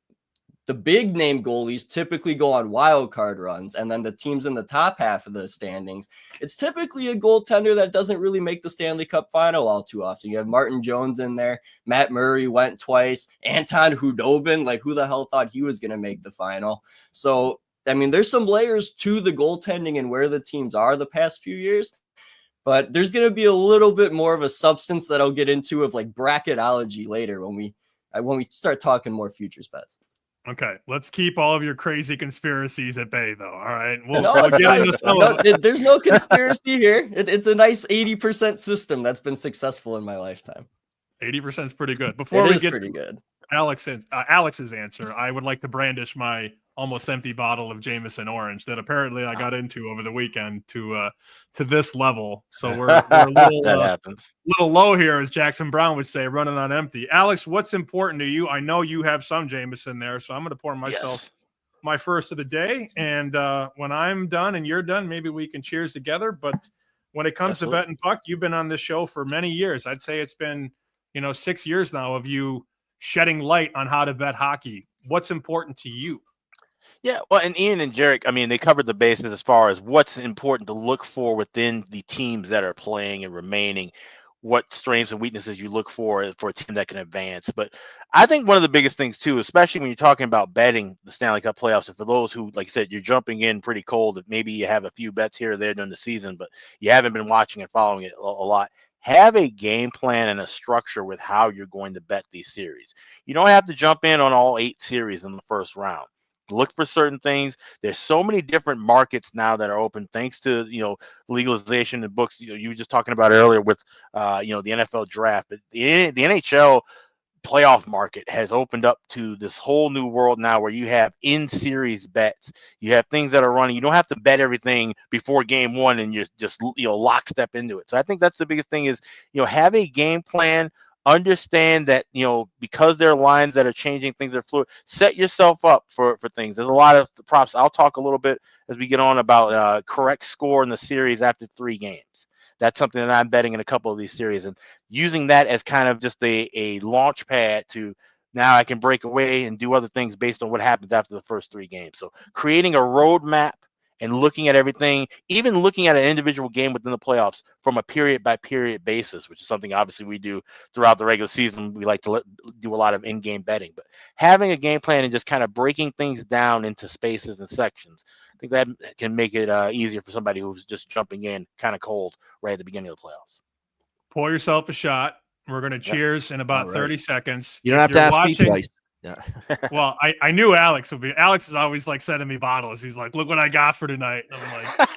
the big name goalies typically go on wild card runs, and then the teams in the top half of the standings, it's typically a goaltender that doesn't really make the Stanley Cup final all too often. You have Martin Jones in there, Matt Murray went twice, Anton Khudobin, like who the hell thought he was going to make the final? So, I mean, there's some layers to the goaltending and where the teams are the past few years, but there's going to be a little bit more of a substance that I'll get into of like bracketology later when we start talking more futures bets. Okay, let's keep all of your crazy conspiracies at bay, though. All right, we'll get into some of it. There's no conspiracy here. It's a nice 80% system that's been successful in my lifetime. 80% is pretty good. Before we get pretty good. Alex's answer, I would like to brandish my almost empty bottle of Jameson Orange that apparently I got into over the weekend to this level. So we're a little low here, as Jackson Brown would say, running on empty. Alex, what's important to you? I know you have some Jameson there, so I'm going to pour myself my first of the day. And when I'm done and you're done, maybe we can cheers together. But when it comes to Bet and Puck, you've been on this show for many years. I'd say it's been 6 years now of you shedding light on how to bet hockey. What's important to you? Yeah, well, and Ian and Jaric, I mean, they covered the bases as far as what's important to look for within the teams that are playing and remaining, what strengths and weaknesses you look for a team that can advance. But I think one of the biggest things, too, especially when you're talking about betting the Stanley Cup playoffs, and for those who, like I said, you're jumping in pretty cold, that maybe you have a few bets here or there during the season, but you haven't been watching and following it a lot. Have a game plan and a structure with how you're going to bet these series. You don't have to jump in on all 8 series in the first round. Look for certain things. There's so many different markets now that are open thanks to legalization and books. You were just talking about earlier with the NFL draft, but the NHL playoff market has opened up to this whole new world now where you have in-series bets. You have things that are running. You don't have to bet everything before game one and you're just lockstep into it. So I think that's the biggest thing is have a game plan. Understand that because there are lines that are changing, things are fluid. Set yourself up for things. There's a lot of props. I'll talk a little bit as we get on about correct score in the series after 3 games. That's something that I'm betting in a couple of these series and using that as kind of just a launch pad to now I can break away and do other things based on what happens after the first 3 games. So creating a roadmap and looking at everything, even looking at an individual game within the playoffs from a period-by-period basis, which is something obviously we do throughout the regular season. We like to do a lot of in-game betting. But having a game plan and just kind of breaking things down into spaces and sections, I think that can make it easier for somebody who's just jumping in kind of cold right at the beginning of the playoffs. Pour yourself a shot. We're going to cheers in about 30 seconds. You don't have to ask me twice. Yeah. Well, I knew Alex would be. Alex is always like sending me bottles. He's like, "Look what I got for tonight." And I'm like,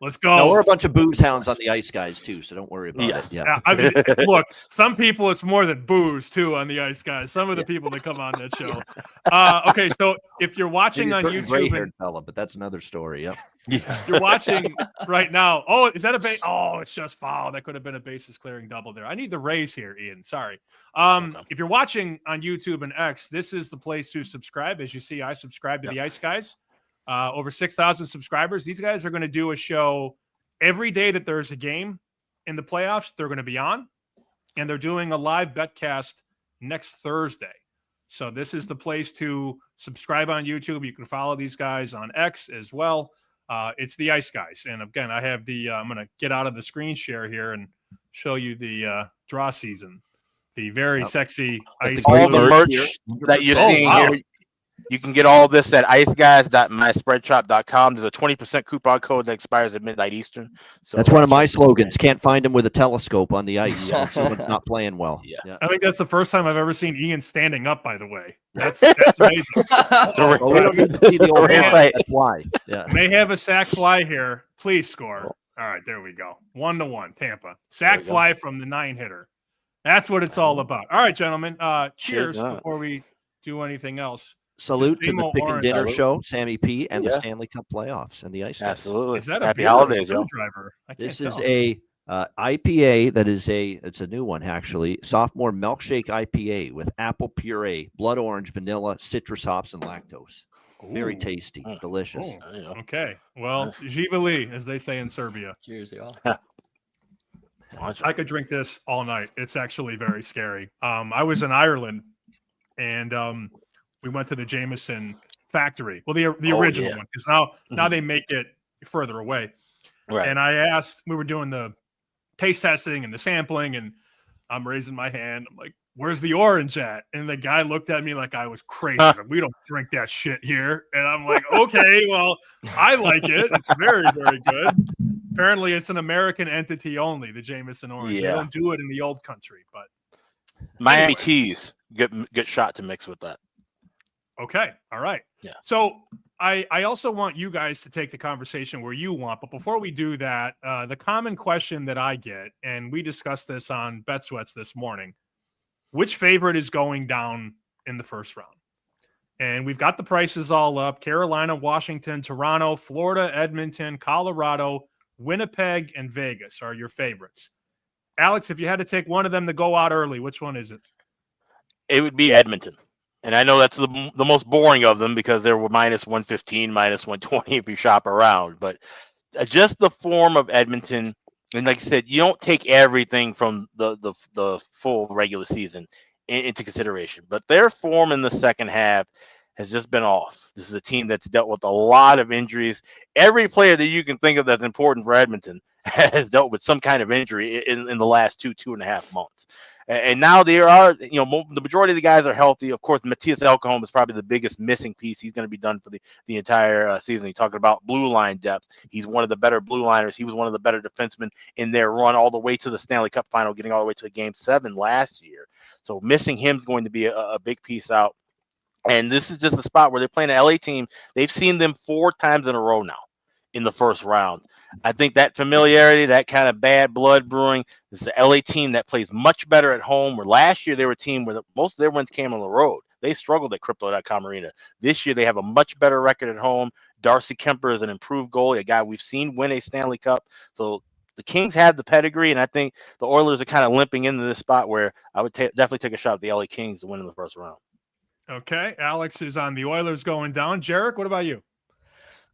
"Let's go." No, we're a bunch of booze hounds on the ice, guys, too. So don't worry about it. Yeah. I mean, look, some people it's more than booze too on the ice, guys. Some of the people that come on that show. Okay, so if you're watching on YouTube, gray-haired fella, but that's another story. Yep. Yeah. You're watching right now. Oh, is that a base? Oh, it's just foul. That could have been a bases clearing double there. I need the raise here, Ian. Sorry. If you're watching on YouTube and X, this is the place to subscribe. As you see, I subscribe to the Ice Guys. Over 6,000 subscribers. These guys are going to do a show every day that there's a game in the playoffs. They're going to be on, and they're doing a live betcast next Thursday. So this is the place to subscribe on YouTube. You can follow these guys on X as well. It's the Ice Guys. And again, I have I'm going to get out of the screen share here and show you the draw season. The very sexy Ice all the merch that you're seeing here. You can get all this at iceguys.myspreadshop.com. There's a 20% coupon code that expires at midnight Eastern. So that's one of my slogans. Can't find him with a telescope on the ice. Someone's not playing well. Yeah. I think that's the first time I've ever seen Ian standing up, by the way. That's amazing. We don't need to see the old man. That's why. Yeah. May have a sack fly here. Please score. All right, there we go. 1-1, Tampa. Sack fly from the 9-hitter. That's what it's all about. All right, gentlemen. Cheers before we do anything else. Salute to the Chicken Dinner Show, Sammy P, and the Stanley Cup Playoffs and the Ice Guys. Absolutely. Is that Happy holidays, yo. Driver? This is a IPA that is it's a new one, actually. Sophomore milkshake IPA with apple puree, blood orange, vanilla, citrus hops, and lactose. Very Ooh. tasty, delicious. Oh, okay. Well, Živeli, as they say in Serbia. Cheers, y'all. I could drink this all night. It's actually very scary. I was in Ireland, and we went to the Jameson factory. Well, the original one, because now they make it further away. Right. And I asked, we were doing the taste testing and the sampling, and I'm raising my hand. I'm like, "Where's the orange at?" And the guy looked at me like I was crazy. He's like, "We don't drink that shit here." And I'm like, "Okay, well, I like it. It's very, very good." Apparently, it's an American entity only, the Jameson Orange. Yeah. They don't do it in the old country, but Miami anyways. teas get shot to mix with that. Okay. All right. Yeah. So I also want you guys to take the conversation where you want. But before we do that, the common question that I get, and we discussed this on Bet Sweats this morning, which favorite is going down in the first round? And we've got the prices all up. Carolina, Washington, Toronto, Florida, Edmonton, Colorado, Winnipeg, and Vegas are your favorites. Alex, if you had to take one of them to go out early, which one is it? It would be Edmonton. And I know that's the most boring of them because they were minus 115, minus 120 if you shop around. But just the form of Edmonton, and like I said, you don't take everything from the full regular season into consideration. But their form in the second half has just been off. This is a team that's dealt with a lot of injuries. Every player that you can think of that's important for Edmonton has dealt with some kind of injury in the last 2.5 months. And now there are, the majority of the guys are healthy. Of course, Matthias Ekholm is probably the biggest missing piece. He's going to be done for the entire season. You're talking about blue line depth. He's one of the better blue liners. He was one of the better defensemen in their run all the way to the Stanley Cup final, getting all the way to Game 7 last year. So missing him is going to be a big piece out. And this is just a spot where they're playing an LA team. They've seen them 4 times in a row now in the first round. I think that familiarity, that kind of bad blood brewing, this is an LA team that plays much better at home, where last year they were a team where most of their wins came on the road. They struggled at Crypto.com Arena. This year they have a much better record at home. Darcy Kemper is an improved goalie, a guy we've seen win a Stanley Cup. So the Kings have the pedigree, and I think the Oilers are kind of limping into this spot where I would definitely take a shot at the LA Kings to win in the first round. Okay. Alex is on the Oilers going down. Jaric, what about you?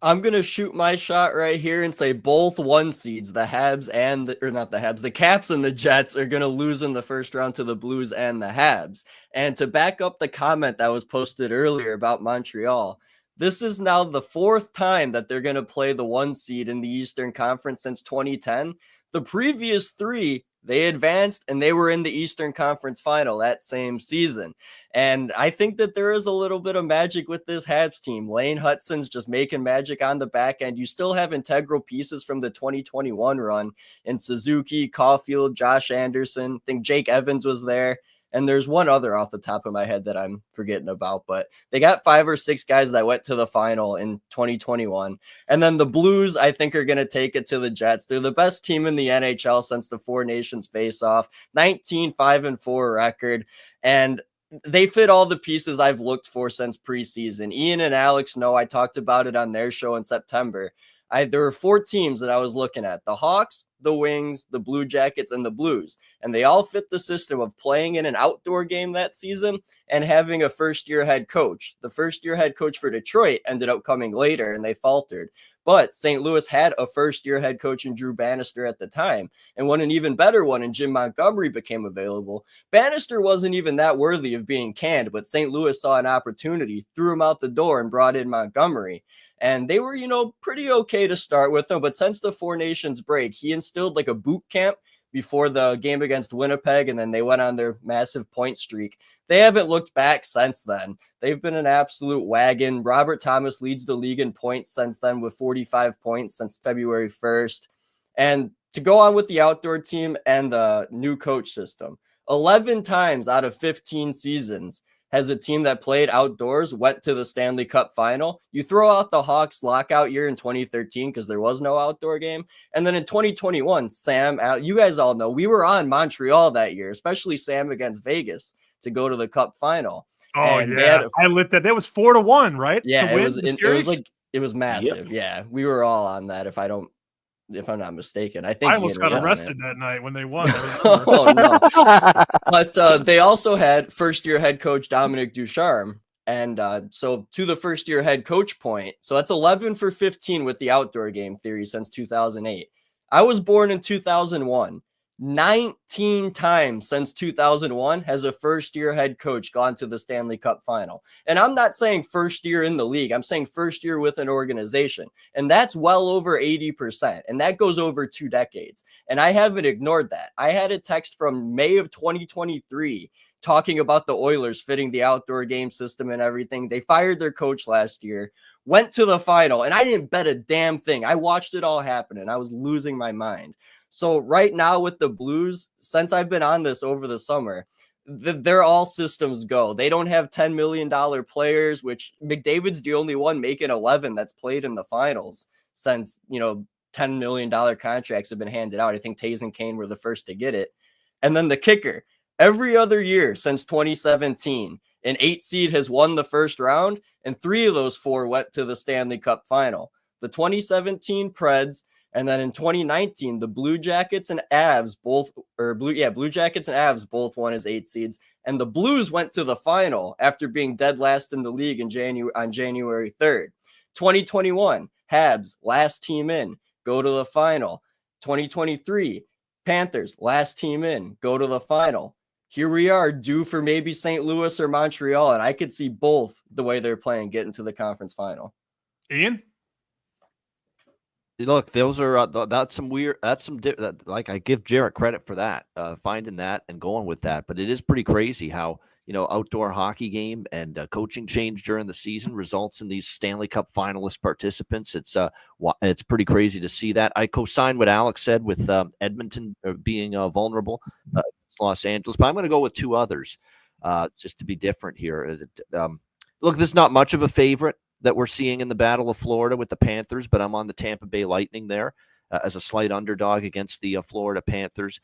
I'm going to shoot my shot right here and say both 1 seeds, the Habs and the Caps and the Jets are going to lose in the first round to the Blues and the Habs. And to back up the comment that was posted earlier about Montreal, this is now the 4th time that they're going to play the 1 seed in the Eastern Conference since 2010. The previous 3, they advanced and they were in the Eastern Conference final that same season. And I think that there is a little bit of magic with this Habs team. Lane Hutson's just making magic on the back end. You still have integral pieces from the 2021 run in Suzuki, Caulfield, Josh Anderson. I think Jake Evans was there. And there's one other off the top of my head that I'm forgetting about, but they got 5 or 6 guys that went to the final in 2021. And then the Blues, I think, are going to take it to the Jets. They're the best team in the NHL since the Four Nations face-off, 19-5-4 record. And they fit all the pieces I've looked for since preseason. Ian and Alex know I talked about it on their show in September. There were 4 teams that I was looking at: the Hawks, the Wings, the Blue Jackets, and the Blues. And they all fit the system of playing in an outdoor game that season and having a first-year head coach. The first-year head coach for Detroit ended up coming later, and they faltered. But St. Louis had a first-year head coach in Drew Bannister at the time, and when an even better one in Jim Montgomery became available. Bannister wasn't even that worthy of being canned, but St. Louis saw an opportunity, threw him out the door, and brought in Montgomery. And they were, pretty okay to start with him. But since the Four Nations break, he instilled like a boot camp before the game against Winnipeg, and then they went on their massive point streak. They haven't looked back since then. They've been an absolute wagon. Robert Thomas leads the league in points since then with 45 points since February 1st. And to go on with the outdoor team and the new coach system, 11 times out of 15 seasons has a team that played outdoors went to the Stanley Cup final. You throw out the Hawks lockout year in 2013 because there was no outdoor game. And then in 2021, Sam, you guys all know, we were on Montreal that year, especially Sam against Vegas to go to the Cup final. Oh, and yeah. I lit that. That was 4-1, right? Yeah, to win it was massive. Yep. Yeah, we were all on that if I'm not mistaken. I think I almost got arrested that night when they won. Oh, no. But they also had first-year head coach Dominic Ducharme, And so to the first year head coach point, so that's 11 for 15 with the outdoor game theory since 2008. I was born in 2001. 19 times since 2001 has a first year head coach gone to the Stanley Cup final. And I'm not saying first year in the league. I'm saying first year with an organization. And that's well over 80%. And that goes over 2 decades. And I haven't ignored that. I had a text from May of 2023 talking about the Oilers fitting the outdoor game system and everything. They fired their coach last year, went to the final, and I didn't bet a damn thing. I watched it all happen, and I was losing my mind. So right now with the Blues, since I've been on this over the summer, they're all systems go. They don't have $10 million players, which McDavid's the only one making 11 that's played in the finals since, $10 million contracts have been handed out. I think Taves and Kane were the first to get it. And then the kicker, every other year since 2017, an 8 seed has won the first round, and 3 of those 4 went to the Stanley Cup final. The 2017 Preds, and then in 2019, the Blue Jackets and Avs both won as 8 seeds, and the Blues went to the final after being dead last in the league on January 3rd. 2021, Habs, last team in, go to the final. 2023, Panthers, last team in, go to the final. Here we are, due for maybe St. Louis or Montreal, and I could see both the way they're playing get into the conference final. Ian? Look, those are that's some weird. Like I give Jaric credit for that, finding that and going with that. But it is pretty crazy how outdoor hockey game and coaching change during the season results in these Stanley Cup finalist participants. It's pretty crazy to see that. I co-sign what Alex said with Edmonton being vulnerable, Los Angeles, but I'm going to go with 2 others just to be different here. Look, this is not much of a favorite that we're seeing in the Battle of Florida with the Panthers, but I'm on the Tampa Bay Lightning there as a slight underdog against the Florida Panthers.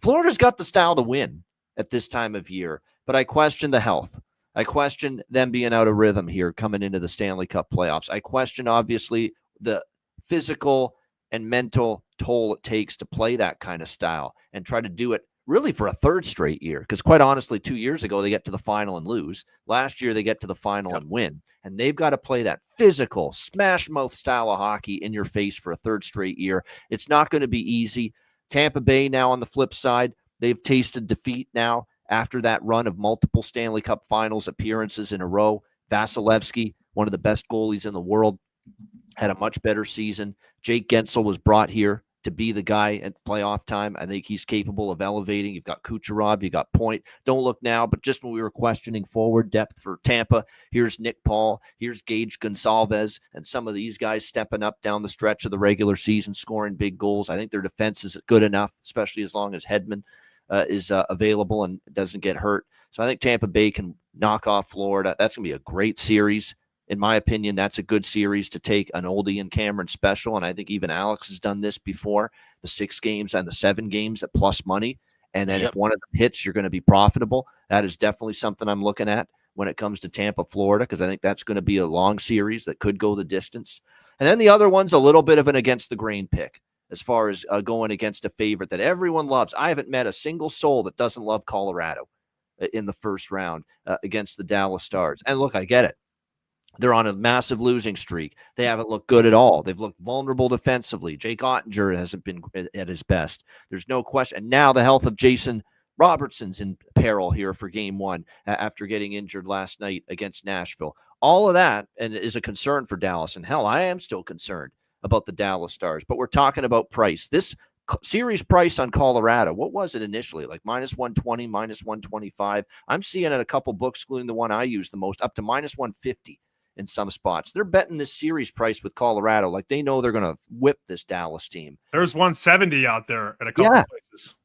Florida's got the style to win at this time of year, but I question the health. I question them being out of rhythm here coming into the Stanley Cup playoffs. I question, obviously, the physical and mental toll it takes to play that kind of style and try to do it really for a 3rd straight year, because quite honestly, 2 years ago, they get to the final and lose. Last year, they get to the final and win. And they've got to play that physical, smash mouth style of hockey in your face for a 3rd straight year. It's not going to be easy. Tampa Bay now on the flip side, they've tasted defeat now after that run of multiple Stanley Cup finals appearances in a row. Vasilevsky, one of the best goalies in the world, had a much better season. Jake Gensel was brought here to be the guy at playoff time. I think he's capable of elevating. You've got Kucherov, you got Point. Don't look now, but just when we were questioning forward depth for Tampa, here's Nick Paul, here's Gage Gonsalves, and some of these guys stepping up down the stretch of the regular season, scoring big goals. I think their defense is good enough, especially as long as Hedman is available and doesn't get hurt. So I think Tampa Bay can knock off Florida. That's going to be a great series. In my opinion, that's a good series to take an Oldie and Cameron special. And I think even Alex has done this before, the 6 games and the 7 games at plus money. And then if one of them hits, you're going to be profitable. That is definitely something I'm looking at when it comes to Tampa, Florida, because I think that's going to be a long series that could go the distance. And then the other one's a little bit of an against the grain pick as far as going against a favorite that everyone loves. I haven't met a single soul that doesn't love Colorado in the first round against the Dallas Stars. And look, I get it. They're on a massive losing streak. They haven't looked good at all. They've looked vulnerable defensively. Jake Ottinger hasn't been at his best. There's no question. And now the health of Jason Robertson's in peril here for game 1 after getting injured last night against Nashville. All of that and is a concern for Dallas. And hell, I am still concerned about the Dallas Stars. But we're talking about price. This series price on Colorado, what was it initially? Like minus 120, minus 125. I'm seeing it a couple books, including the one I use the most, up to minus 150. In some spots. They're betting this series price with Colorado like they know they're going to whip this Dallas team. There's 170 out there at a couple of places.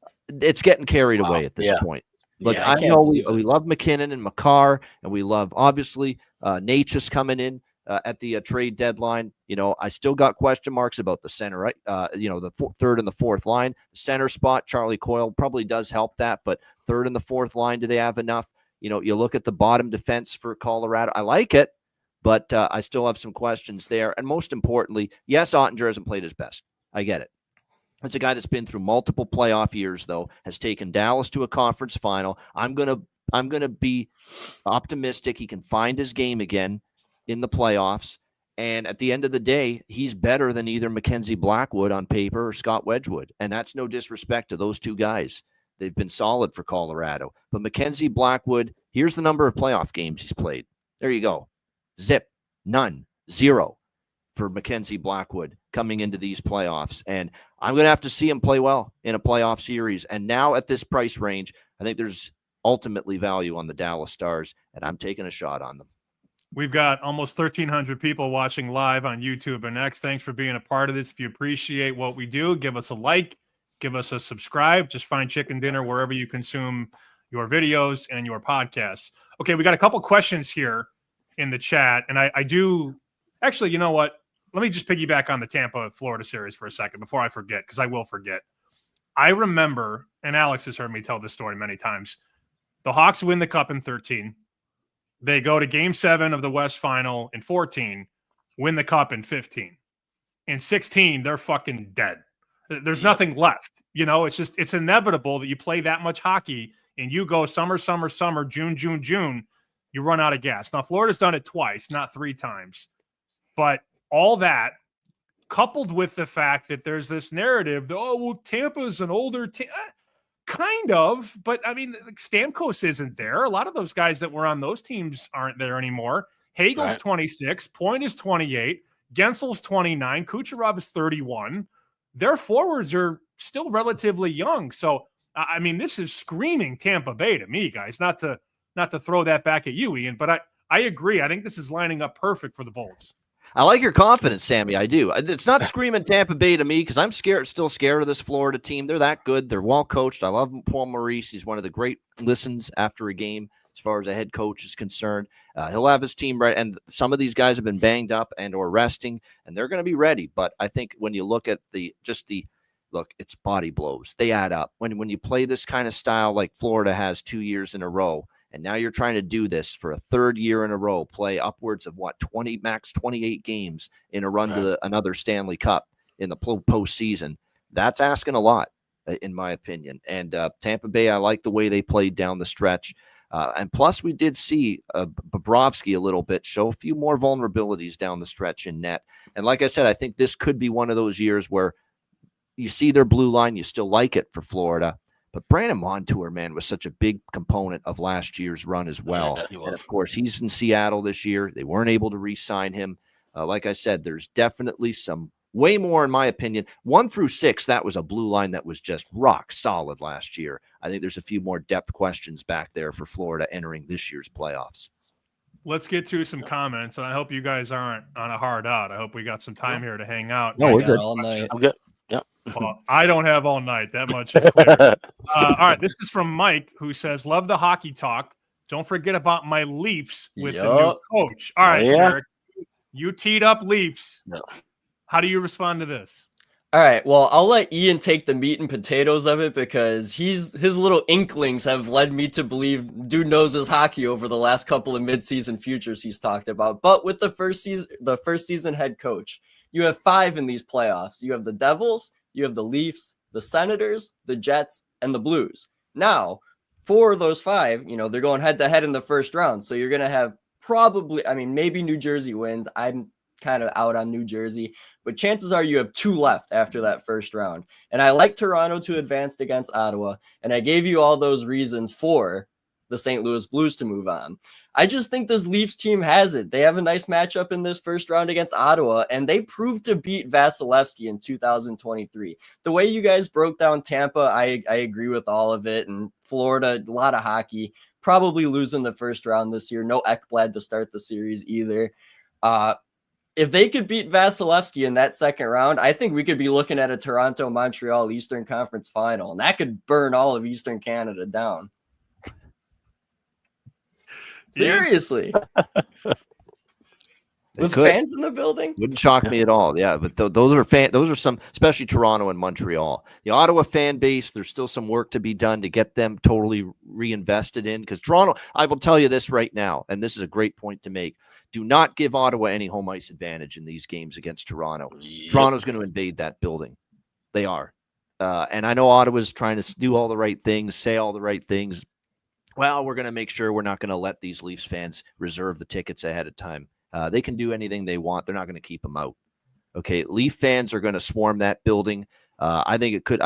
It's getting carried away at this point. Look, I know we love McKinnon and Makar, and we love, obviously, Natchez coming in at the trade deadline. I still got question marks about the center, right? The 3rd and the 4th line. The center spot, Charlie Coyle probably does help that, but 3rd and the 4th line, do they have enough? You look at the bottom defense for Colorado. I like it. But I still have some questions there. And most importantly, yes, Ottinger hasn't played his best. I get it. It's a guy that's been through multiple playoff years, though, has taken Dallas to a conference final. I'm going to gonna be optimistic. He can find his game again in the playoffs. And at the end of the day, he's better than either Mackenzie Blackwood on paper or Scott Wedgwood. And that's no disrespect to those two guys. They've been solid for Colorado. But Mackenzie Blackwood, here's the number of playoff games he's played. There you go. Zip. None. 0 for Mackenzie Blackwood coming into these playoffs. And I'm going to have to see him play well in a playoff series. And now at this price range, I think there's ultimately value on the Dallas Stars, and I'm taking a shot on them. We've got almost 1,300 people watching live on YouTube and X. Thanks for being a part of this. If you appreciate what we do, give us a like, give us a subscribe. Just find Chicken Dinner wherever you consume your videos and your podcasts. Okay, we got a couple questions here in the chat, and I do – actually, you know what? Let me just piggyback on the Tampa-Florida series for a second before I forget, because I will forget. I remember, and Alex has heard me tell this story many times, the Hawks win the Cup in 13. They go to Game 7 of the West Final in 14, win the Cup in 15. In 16, they're fucking dead. There's nothing left. You know, it's inevitable that you play that much hockey and you go summer, June, you run out of gas. Now, Florida's done it twice, not 3 times. But all that, coupled with the fact that there's this narrative that, oh, well, Tampa's an older team. Kind of, but I mean, Stamkos isn't there. A lot of those guys that were on those teams aren't there anymore. Hagel's 26, Point is 28, Gensel's 29, Kucherov is 31. Their forwards are still relatively young. So, I mean, this is screaming Tampa Bay to me, guys. Not to throw that back at you, Ian, but I agree. I think this is lining up perfect for the Bolts. I like your confidence, Sammy. I do. It's not screaming Tampa Bay to me because I'm still scared of this Florida team. They're that good. They're well coached. I love Paul Maurice. He's one of the great listens after a game as far as a head coach is concerned. He'll have his team right, and some of these guys have been banged up and or resting, and they're going to be ready. But I think when you look at look, it's body blows. They add up. When you play this kind of style like Florida has 2 years in a row, and now you're trying to do this for a 3rd year in a row, play upwards of 20, max 28 games in a run to another Stanley Cup in the postseason. That's asking a lot, in my opinion. And Tampa Bay, I like the way they played down the stretch. And plus, we did see Bobrovsky a little bit show a few more vulnerabilities down the stretch in net. And like I said, I think this could be one of those years where you see their blue line, you still like it for Florida. But Brandon Montour, man, was such a big component of last year's run as well. And, of course, he's in Seattle this year. They weren't able to re-sign him. Like I said, there's definitely some way more, in my opinion. 1 through 6, that was a blue line that was just rock solid last year. I think there's a few more depth questions back there for Florida entering this year's playoffs. Let's get to some comments, and I hope you guys aren't on a hard out. I hope we got some time here to hang out. No, we're good. All night. I'm good. Yep. Well, I don't have all night. That much is clear. All right. This is from Mike, who says, love the hockey talk. Don't forget about my Leafs with the new coach. All right, Jaric, you teed up Leafs. No. How do you respond to this? All right. Well, I'll let Ian take the meat and potatoes of it because his little inklings have led me to believe dude knows his hockey over the last couple of midseason futures he's talked about. But with the first season head coach, you have 5 in these playoffs. You have the Devils, you have the Leafs, the Senators, the Jets, and the Blues. Now, 4 of those 5, they're going head to head in the first round. So you're going to have maybe New Jersey wins. I'm kind of out on New Jersey, but chances are you have 2 left after that first round. And I like Toronto to advance against Ottawa. And I gave you all those reasons for the St. Louis Blues to move on. I just think this Leafs team has it. They have a nice matchup in this first round against Ottawa, and they proved to beat Vasilevsky in 2023. The way you guys broke down Tampa, I agree with all of it. And Florida, a lot of hockey, probably losing the first round this year. No Ekblad to start the series either. If they could beat Vasilevsky in that second round, I think we could be looking at a Toronto-Montreal Eastern Conference final, and that could burn all of Eastern Canada down. Seriously. With fans in the building? Wouldn't shock me at all. Yeah, but those are some, especially Toronto and Montreal. The Ottawa fan base, there's still some work to be done to get them totally reinvested in. Because Toronto, I will tell you this right now, and this is a great point to make. Do not give Ottawa any home ice advantage in these games against Toronto. Yep. Toronto's going to invade that building. They are. And I know Ottawa's trying to do all the right things, say all the right things. well, we're going to make sure we're not going to let these Leafs fans reserve the tickets ahead of time. They can do anything they want. They're not going to keep them out. Okay, Leaf fans are going to swarm that building. I think it could,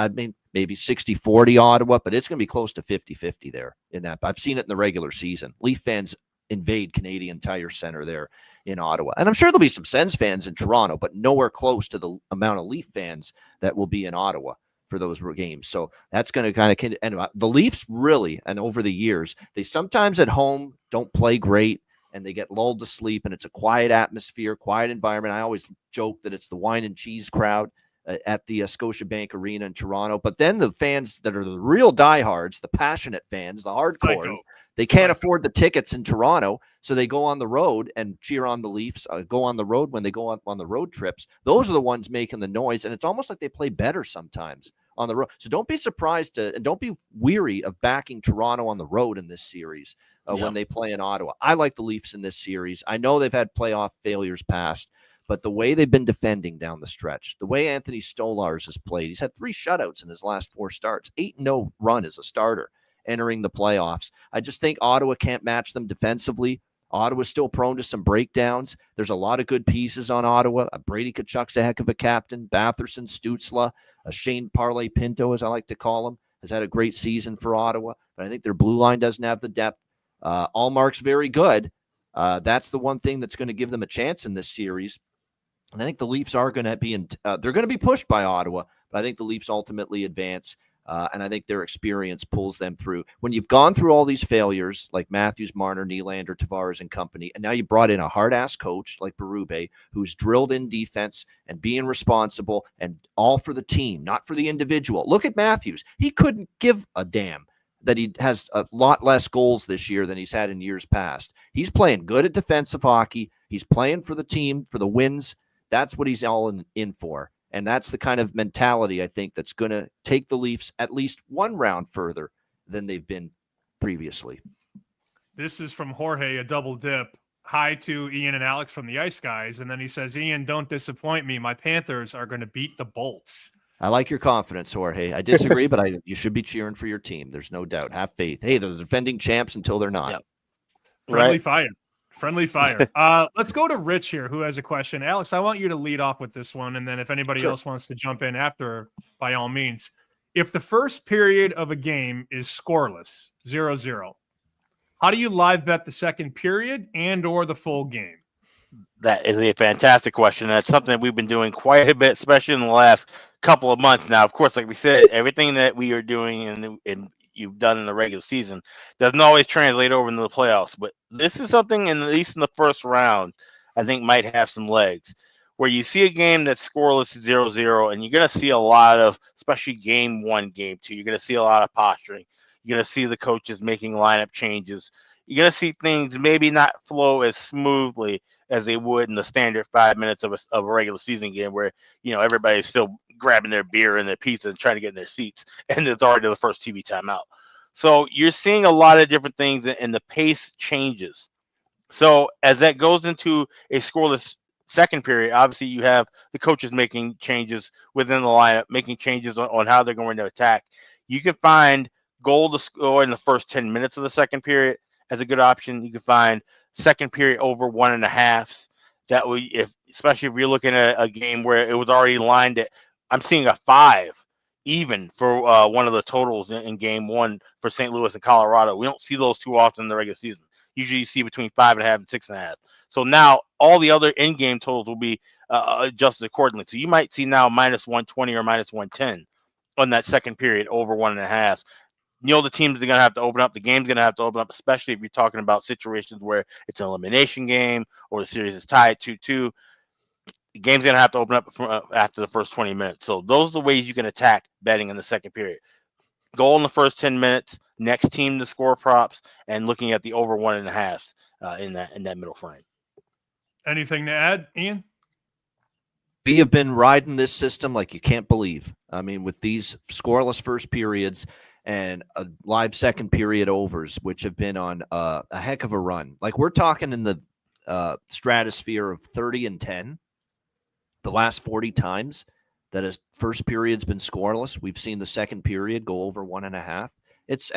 maybe 60-40 Ottawa, but it's going to be close to 50-50 there in that. I've seen it in the regular season. Leaf fans invade Canadian Tire Center there in Ottawa. And I'm sure there'll be some Sens fans in Toronto, but nowhere close to the amount of Leaf fans that will be in Ottawa for those games. So that's going to kind of, and the Leafs really, and over the years, they sometimes at home don't play great and they get lulled to sleep, and it's a quiet atmosphere, quiet environment. I always joke that it's the wine and cheese crowd at the Scotiabank Arena in Toronto. But then the fans that are the real diehards, the passionate fans, the hardcore, they can't afford the tickets in Toronto, so they go on the road and cheer on the Leafs, go on the road when they go on the road trips. Those are the ones making the noise, and it's almost like they play better sometimes on the road. So don't be surprised and don't be weary of backing Toronto on the road in this series when they play in Ottawa. I like the Leafs in this series. I know they've had playoff failures past, but the way they've been defending down the stretch, the way Anthony Stolarz has played, he's had 3 shutouts in his last 4 starts, 8-0 run as a starter entering the playoffs. I just think Ottawa can't match them defensively. Ottawa's still prone to some breakdowns. There's a lot of good pieces on Ottawa. Brady Tkachuk's a heck of a captain. Batherson, Stützle, Shane Parlay Pinto, as I like to call him, has had a great season for Ottawa. But I think their blue line doesn't have the depth. Allmark's very good. That's the one thing that's going to give them a chance in this series. And I think the Leafs are going to be they're going to be pushed by Ottawa, but I think the Leafs ultimately advance. And I think their experience pulls them through. When you've gone through all these failures, like Matthews, Marner, Nylander, Tavares, and company, and now you brought in a hard-ass coach like Berube, who's drilled in defense and being responsible and all for the team, not for the individual. Look at Matthews. He couldn't give a damn that he has a lot less goals this year than he's had in years past. He's playing good at defensive hockey. He's playing for the team, for the wins. That's what he's all in for. And that's the kind of mentality, I think, that's going to take the Leafs at least one round further than they've been previously. This is from Jorge, a double dip. Hi to Ian and Alex from the Ice Guys. And then he says, Ian, don't disappoint me. My Panthers are going to beat the Bolts. I like your confidence, Jorge. I disagree, but you should be cheering for your team. There's no doubt. Have faith. Hey, they're the defending champs until they're not. Yep. Friendly fire. Friendly fire. Let's go to Rich here, who has a question. Alex, I want you to lead off with this one, and then if anybody else wants to jump in after, by all means. If the first period of a game is scoreless, 0-0, how do you live bet the second period and or the full game? That is a fantastic question. That's something that we've been doing quite a bit, especially in the last couple of months now. Of course, like we said, everything that we are doing and you've done in the regular season doesn't always translate over into the playoffs. But this is something, at least in the first round, I think might have some legs. Where you see a game that's scoreless 0-0, and you're going to see a lot of, especially game 1, game 2, you're going to see a lot of posturing. You're going to see the coaches making lineup changes. You're going to see things maybe not flow as smoothly as they would in the standard 5 minutes of a regular season game where, everybody's still grabbing their beer and their pizza and trying to get in their seats, and it's already the first TV timeout. So you're seeing a lot of different things, and the pace changes. So as that goes into a scoreless second period, obviously you have the coaches making changes within the lineup, making changes on how they're going to attack. You can find goal to score in the first 10 minutes of the second period as a good option. You can find second period over 1.5. That way, especially if you're looking at a game where it was already lined at, I'm seeing a 5 even for one of the totals in game 1 for St. Louis and Colorado. We don't see those too often in the regular season. Usually you see between 5.5 and 6.5. So now all the other in-game totals will be adjusted accordingly. So you might see now -120 or -110 on that second period over 1.5. The teams are going to have to open up. The game's going to have to open up, especially if you're talking about situations where it's an elimination game or the series is tied 2-2. The game's going to have to open up after the first 20 minutes. So those are the ways you can attack betting in the second period. Goal in the first 10 minutes, next team to score props, and looking at the over 1.5 in that middle frame. Anything to add, Ian? We have been riding this system like you can't believe. I mean, with these scoreless first periods and a live second period overs, which have been on a heck of a run. Like we're talking in the stratosphere of 30-10. The last 40 times that a first period's been scoreless, we've seen the second period go over 1.5. It's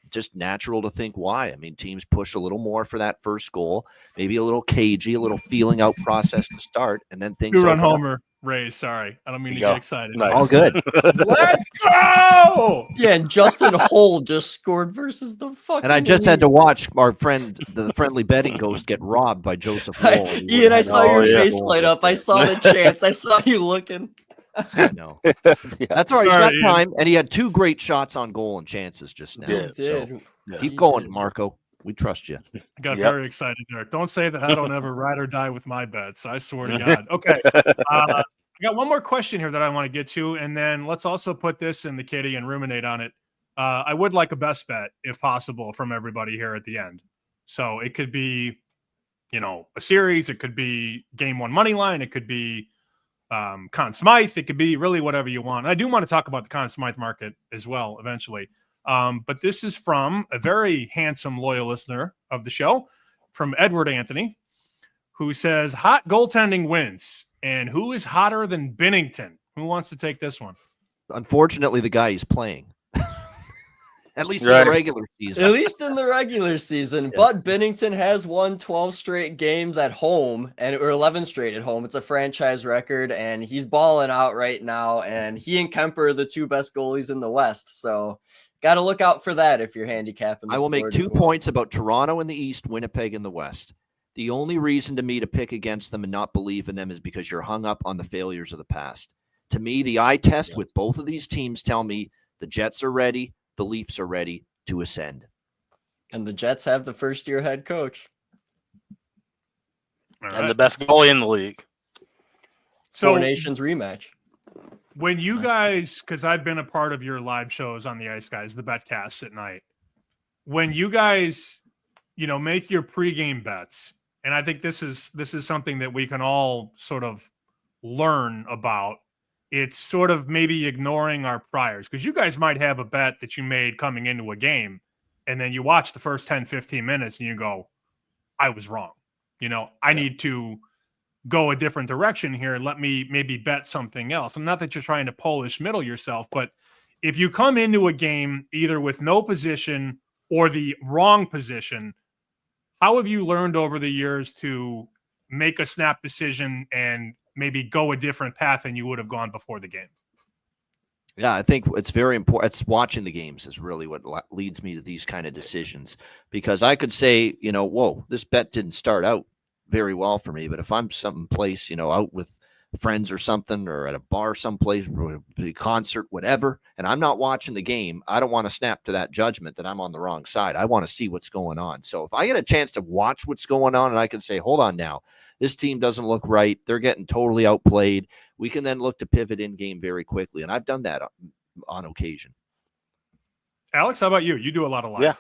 just natural to think why. I mean, teams push a little more for that first goal, maybe a little cagey, a little feeling out process to start, and then things Two-run open up. homer, Ray. Sorry, I don't mean to Go. get excited. Nice. All good. Let's go! Yeah, and Justin Hull just scored versus the fucking. And I just had to watch our friend, the friendly betting ghost, get robbed by Joseph Wool. Ian, I saw your yeah. face light up. I saw the chance. I saw you looking. I know. Yeah. That's all right. He's Sorry, got Ian. time, and he had 2 great shots on goal and chances just now. Yeah. He did. Yeah. Keep He going, did. Marco. We trust you. I got Yep. very excited there. Don't say that I don't ever ride or die with my bets. I swear to God. Okay. I got one more question here that I want to get to, and then let's also put this in the kitty and ruminate on it. I would like a best bet, if possible, from everybody here at the end. So it could be, a series. It could be game one money line. It could be Conn Smythe. It could be really whatever you want. I do want to talk about the Conn Smythe market as well eventually. But this is from a very handsome, loyal listener of the show, from Edward Anthony, who says, hot goaltending wins. And who is hotter than Binnington? Who wants to take this one? Unfortunately, the guy he's playing. At least in Right. the regular season. At least in the regular season. Yeah. But Binnington has won 12 straight games at home or 11 straight at home. It's a franchise record, and he's balling out right now. And he and Kemper are the 2 best goalies in the West. So got to look out for that if you're handicapping. I will make 2 points about Toronto in the East, Winnipeg in the West. The only reason to me to pick against them and not believe in them is because you're hung up on the failures of the past. To me, the eye test with both of these teams tell me the Jets are ready, the Leafs are ready to ascend. And the Jets have the first-year head coach. All And right. the best goalie in the league. So 4 Nations rematch. when you guys, because I've been a part of your live shows on the Ice Guys, the betcasts at night, when you guys, make your pregame bets, and I think this is something that we can all sort of learn about. It's sort of maybe ignoring our priors, because you guys might have a bet that you made coming into a game, and then you watch the first 10, 15 minutes and you go, I was wrong. I need to go a different direction here and let me maybe bet something else. And not that you're trying to Polish middle yourself, but if you come into a game either with no position or the wrong position, how have you learned over the years to make a snap decision and maybe go a different path than you would have gone before the game? Yeah, I think it's very important. It's watching the games is really what leads me to these kind of decisions, because I could say, whoa, this bet didn't start out very well for me. But if I'm someplace, out with friends or something, or at a bar someplace, a concert, whatever, and I'm not watching the game, I don't want to snap to that judgment that I'm on the wrong side. I want to see what's going on. So if I get a chance to watch what's going on and I can say, hold on now, this team doesn't look right, they're getting totally outplayed, we can then look to pivot in game very quickly. And I've done that on occasion. Alex, how about you? You do a lot of live. Yeah.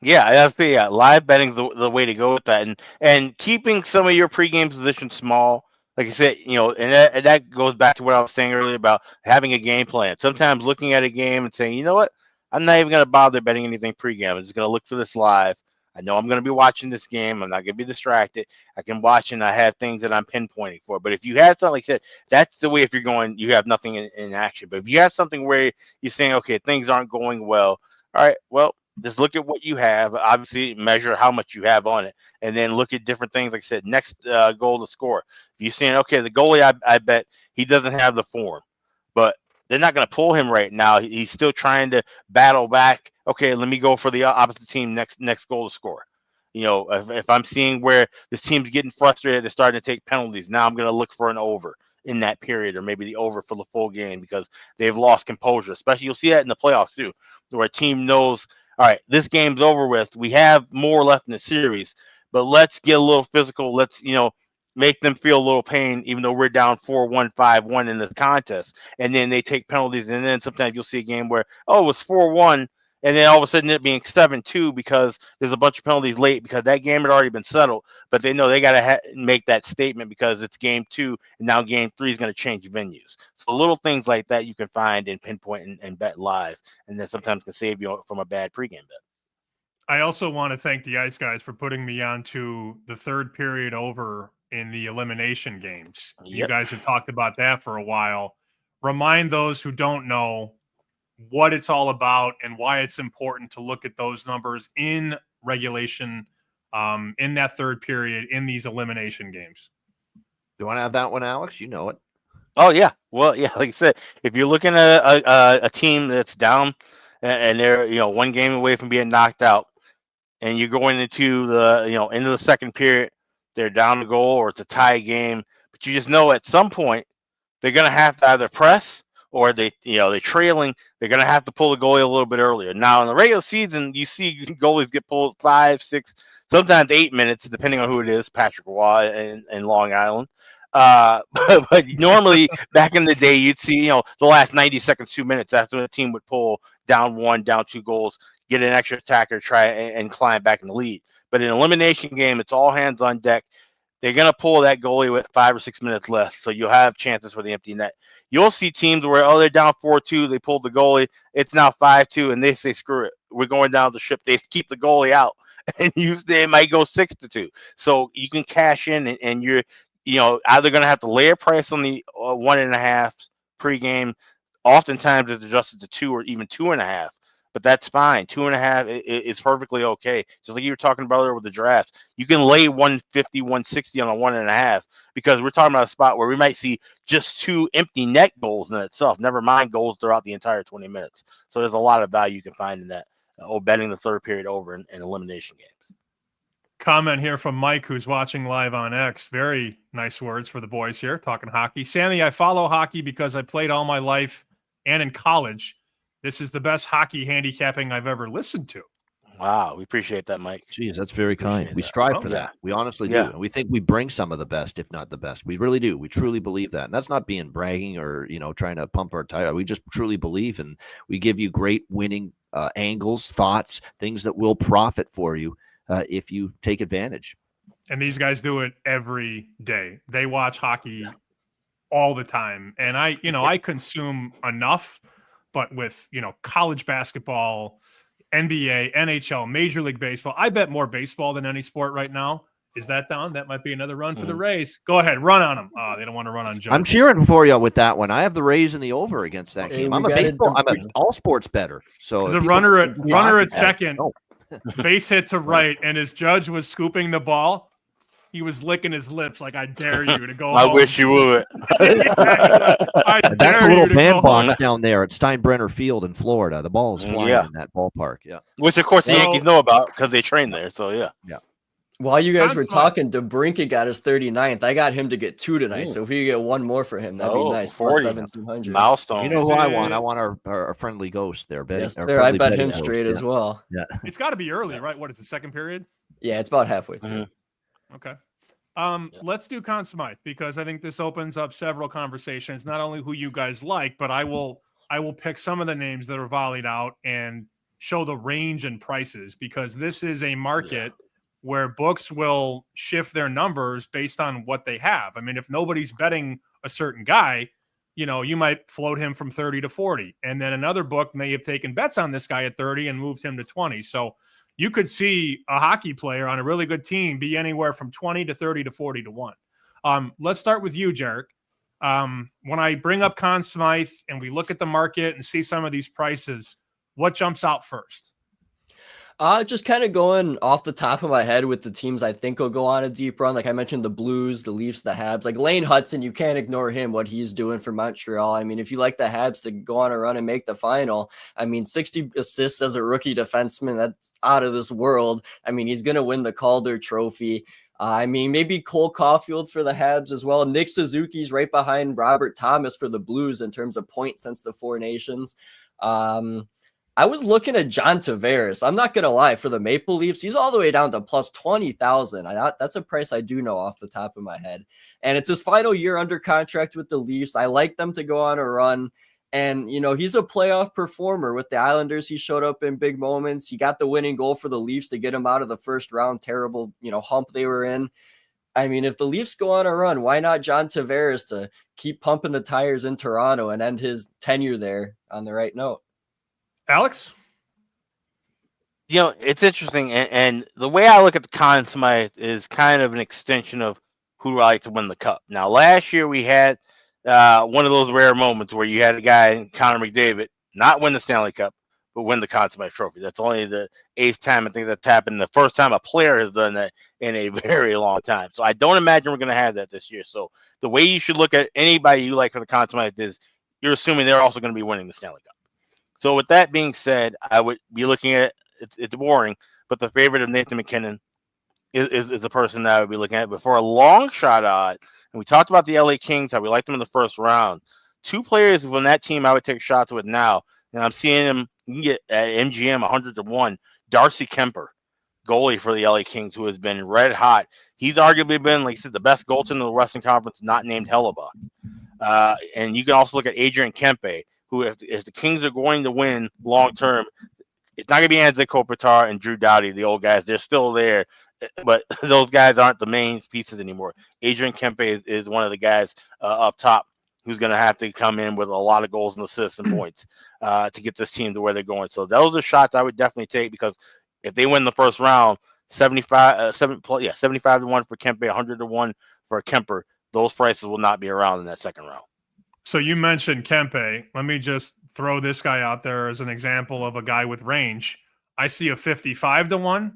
Yeah, that's the live betting the way to go with that, and keeping some of your pregame positions small. Like I said, and that goes back to what I was saying earlier about having a game plan. Sometimes looking at a game and saying, you know what, I'm not even going to bother betting anything pregame. I'm just going to look for this live. I know I'm going to be watching this game. I'm not going to be distracted. I can watch and I have things that I'm pinpointing for. But if you have something like that, that's the way. If you're going, you have nothing in action. But if you have something where you're saying, okay, things aren't going well, all right, well, just look at what you have. Obviously, measure how much you have on it, and then look at different things. Like I said, next goal to score. If you're saying, okay, the goalie, I bet he doesn't have the form, but they're not going to pull him right now. He's still trying to battle back. Okay, let me go for the opposite team next goal to score. If I'm seeing where this team's getting frustrated, they're starting to take penalties. Now I'm going to look for an over in that period, or maybe the over for the full game, because they've lost composure. Especially, you'll see that in the playoffs too, where a team knows, all right, this game's over with. We have more left in the series, but let's get a little physical. Let's, make them feel a little pain, even though we're down 4-1, 5-1 in this contest. And then they take penalties. And then sometimes you'll see a game where, it was 4-1. And then all of a sudden it being 7-2 because there's a bunch of penalties late, because that game had already been settled. But they know they got to make that statement because it's game 2. And now game 3 is going to change venues. So little things like that you can find and pinpoint and bet live. And then sometimes can save you from a bad pregame bet. I also want to thank the Ice Guys for putting me on to the third period over in the elimination games. You Yep. guys have talked about that for a while. Remind those who don't know, what it's all about and why it's important to look at those numbers in regulation, in that third period, in these elimination games. You want to have that one, Alex? You know it. Oh yeah, well yeah, like I said, if you're looking at a team that's down and they're one game away from being knocked out, and you're going into the into the second period, they're down a goal or it's a tie game, but you just know at some point they're gonna have to either press or they're trailing. They're gonna have to pull the goalie a little bit earlier. Now in the regular season, you see goalies get pulled 5, 6, sometimes 8 minutes, depending on who it is. Patrick Roy and Long Island. But normally back in the day, you'd see the last 90 seconds, 2 minutes. That's when a team would pull down 1, down 2 goals, get an extra attacker, try and climb back in the lead. But in an elimination game, it's all hands on deck. They're going to pull that goalie with 5 or 6 minutes left, so you'll have chances for the empty net. You'll see teams where, they're down 4-2, they pulled the goalie, it's now 5-2, and they say, screw it, we're going down the ship. They keep the goalie out, and they might go 6-2. So you can cash in, and you're either going to have to lay a price on the 1.5 pregame. Oftentimes it's adjusted to 2 or even 2.5. But that's fine. 2.5 is perfectly okay. Just like you were talking about earlier with the drafts, you can lay 150, 160 on a 1.5 because we're talking about a spot where we might see just 2 empty net goals in itself. Never mind goals throughout the entire 20 minutes. So there's a lot of value you can find in that. Betting the third period over in elimination games. Comment here from Mike, who's watching live on X. Very nice words for the boys here, talking hockey. Sammy, I follow hockey because I played all my life and in college. This is the best hockey handicapping I've ever listened to. Wow, we appreciate that, Mike. Geez, that's very kind. We strive for that. We honestly do. And we think we bring some of the best, if not the best. We really do. We truly believe that. And that's not being bragging or, trying to pump our tire. We just truly believe, and we give you great winning angles, thoughts, things that will profit for you if you take advantage. And these guys do it every day. They watch hockey all the time. And I consume enough. But with, college basketball, NBA, NHL, Major League Baseball, I bet more baseball than any sport right now. Is that down? That might be another run for the Rays. Go ahead, run on them. They don't want to run on Joe. I'm cheering for you with that one. I have the Rays in the over against that game. I'm an all sports better. So there's a runner at second, base hit to right, and as Judge was scooping the ball, he was licking his lips like, I dare you to go home. I wish you would. That's a little bandbox down there at Steinbrenner Field in Florida. The ball is flying in that ballpark. Yeah. Which, of course, the Yankees know about because they train there. So, yeah. While you guys were talking, DeBrincat got his 39th. I got him to get 2 tonight. So if we get 1 more for him, that'd be nice. 1700 milestone. You know who I want? I want our friendly ghost there. Yes, sir. I bet him straight as well. Yeah. It's got to be early, right? What is the second period? Yeah, it's about halfway through. Okay. Let's do Conn Smythe because I think this opens up several conversations, not only who you guys like, but I will pick some of the names that are volleyed out and show the range and prices because this is a market where books will shift their numbers based on what they have. I mean, if nobody's betting a certain guy, you might float him from 30 to 40. And then another book may have taken bets on this guy at 30 and moved him to 20. So you could see a hockey player on a really good team be anywhere from 20 to 30 to 40 to 1. Let's start with you, Jaric. When I bring up Conn Smythe and we look at the market and see some of these prices, what jumps out first? Just kind of going off the top of my head with the teams I think will go on a deep run. Like I mentioned, the Blues, the Leafs, the Habs. Like Lane Hudson, you can't ignore him, what he's doing for Montreal. I mean, if you like the Habs to go on a run and make the final, 60 assists as a rookie defenseman, that's out of this world. I mean, he's going to win the Calder Trophy. Maybe Cole Caulfield for the Habs as well. Nick Suzuki's right behind Robert Thomas for the Blues in terms of points since the Four Nations. I was looking at John Tavares. I'm not going to lie. For the Maple Leafs, he's all the way down to plus 20,000. That's a price I do know off the top of my head. And it's his final year under contract with the Leafs. I like them to go on a run. And, he's a playoff performer with the Islanders. He showed up in big moments. He got the winning goal for the Leafs to get him out of the first round terrible, hump they were in. I mean, if the Leafs go on a run, why not John Tavares to keep pumping the tires in Toronto and end his tenure there on the right note? Alex? It's interesting. And the way I look at the Conn Smythe is kind of an extension of who I like to win the cup. Now, last year we had one of those rare moments where you had a guy, Connor McDavid, not win the Stanley Cup, but win the Conn Smythe Trophy. That's only the 8th time I think that's happened. The first time a player has done that in a very long time. So I don't imagine we're going to have that this year. So the way you should look at anybody you like for the Conn Smythe is you're assuming they're also going to be winning the Stanley Cup. So with that being said, I would be looking at it's boring, but the favorite of Nathan McKinnon is the person that I would be looking at. But for a long shot odd, and we talked about the LA Kings, how we liked them in the first round. 2 players from that team I would take shots with now, and I'm seeing him. You can get at MGM 100-1. Darcy Kemper, goalie for the LA Kings, who has been red hot. He's arguably been, like I said, the best goaltender in the Western Conference, not named Hellebuck. And you can also look at Adrian Kempe, who, if the Kings are going to win long term, it's not going to be Anze Kopitar and Drew Doughty, the old guys. They're still there, but those guys aren't the main pieces anymore. Adrian Kempe is one of the guys up top who's going to have to come in with a lot of goals and assists and points to get this team to where they're going. So those are shots I would definitely take, because if they win the first round, 75-1 for Kempe, 100-1 for Kemper. Those prices will not be around in that second round. So you mentioned Kempe. Let me just throw this guy out there as an example of a guy with range. I see a 55-1,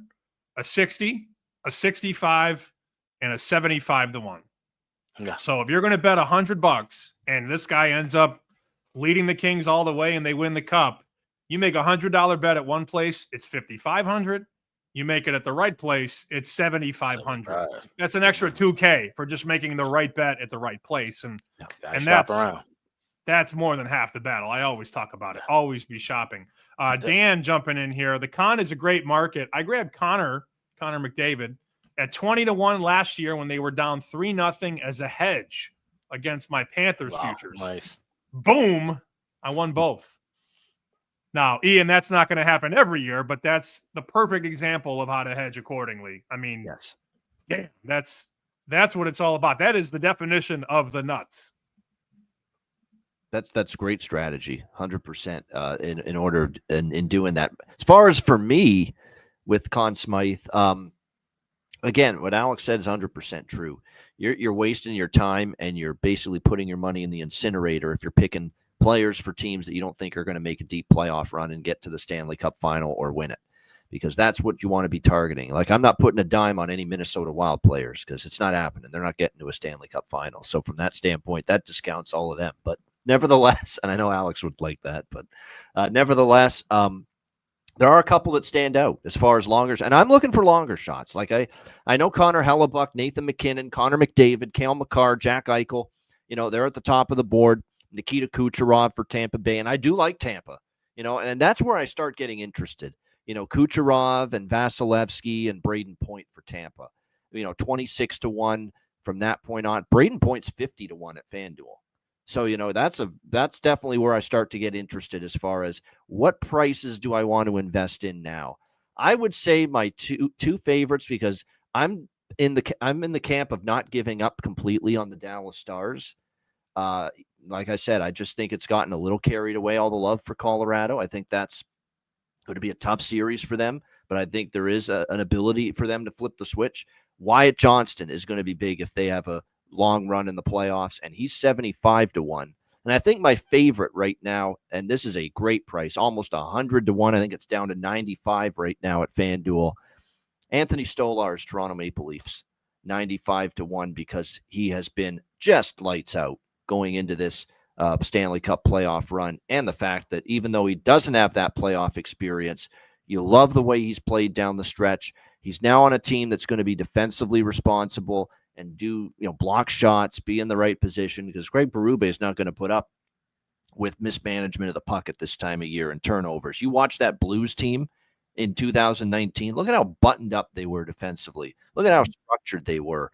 a 60, a 65, and a 75-1. Yeah. So if you're going to bet $100 and this guy ends up leading the Kings all the way and they win the cup, you make a $100 bet at one place, it's $5,500. You make it at the right place, it's $7,500. That's an extra $2K for just making the right bet at the right place, and that's more than half the battle. I always talk about it. Always be shopping. Dan jumping in here. The Con is a great market. I grabbed Connor McDavid at 20-1 last year when they were down 3-0 as a hedge against my Panthers futures. Nice. Boom! I won both. Now, Ian, that's not going to happen every year, but that's the perfect example of how to hedge accordingly. I mean, yes, damn, that's what it's all about. That is the definition of the nuts. That's great strategy, 100%. In order in doing that. As far as for me with Conn Smythe, again, what Alex said is 100% true. You're wasting your time and you're basically putting your money in the incinerator if you're picking players for teams that you don't think are going to make a deep playoff run and get to the Stanley Cup final or win it, because that's what you want to be targeting. Like, I'm not putting a dime on any Minnesota Wild players because it's not happening. They're not getting to a Stanley Cup final. So from that standpoint, that discounts all of them. But nevertheless, and I know Alex would like that, but nevertheless, there are a couple that stand out as far as longers, and I'm looking for longer shots. Like I know Connor Hellebuck, Nathan McKinnon, Connor McDavid, Cale Makar, Jack Eichel, they're at the top of the board. Nikita Kucherov for Tampa Bay, and I do like Tampa, and that's where I start getting interested. Kucherov and Vasilevsky and Braden Point for Tampa, 26-1 from that point on. Braden Point's 50-1 at FanDuel. So, that's definitely where I start to get interested as far as what prices do I want to invest in now. I would say my two favorites, because I'm in the camp of not giving up completely on the Dallas Stars. Like I said, I just think it's gotten a little carried away, all the love for Colorado. I think that's going to be a tough series for them, but I think there is an ability for them to flip the switch. Wyatt Johnston is going to be big if they have a long run in the playoffs, and he's 75-1. And I think my favorite right now, and this is a great price, almost 100-1. I think it's down to 95 right now at FanDuel. Anthony Stolarz, Toronto Maple Leafs, 95-1, because he has been just lights out going into this Stanley Cup playoff run, and the fact that even though he doesn't have that playoff experience, you love the way he's played down the stretch. He's now on a team that's going to be defensively responsible and do block shots, be in the right position, because Greg Berube is not going to put up with mismanagement of the puck at this time of year and turnovers. You watch that Blues team in 2019. Look at how buttoned up they were defensively. Look at how structured they were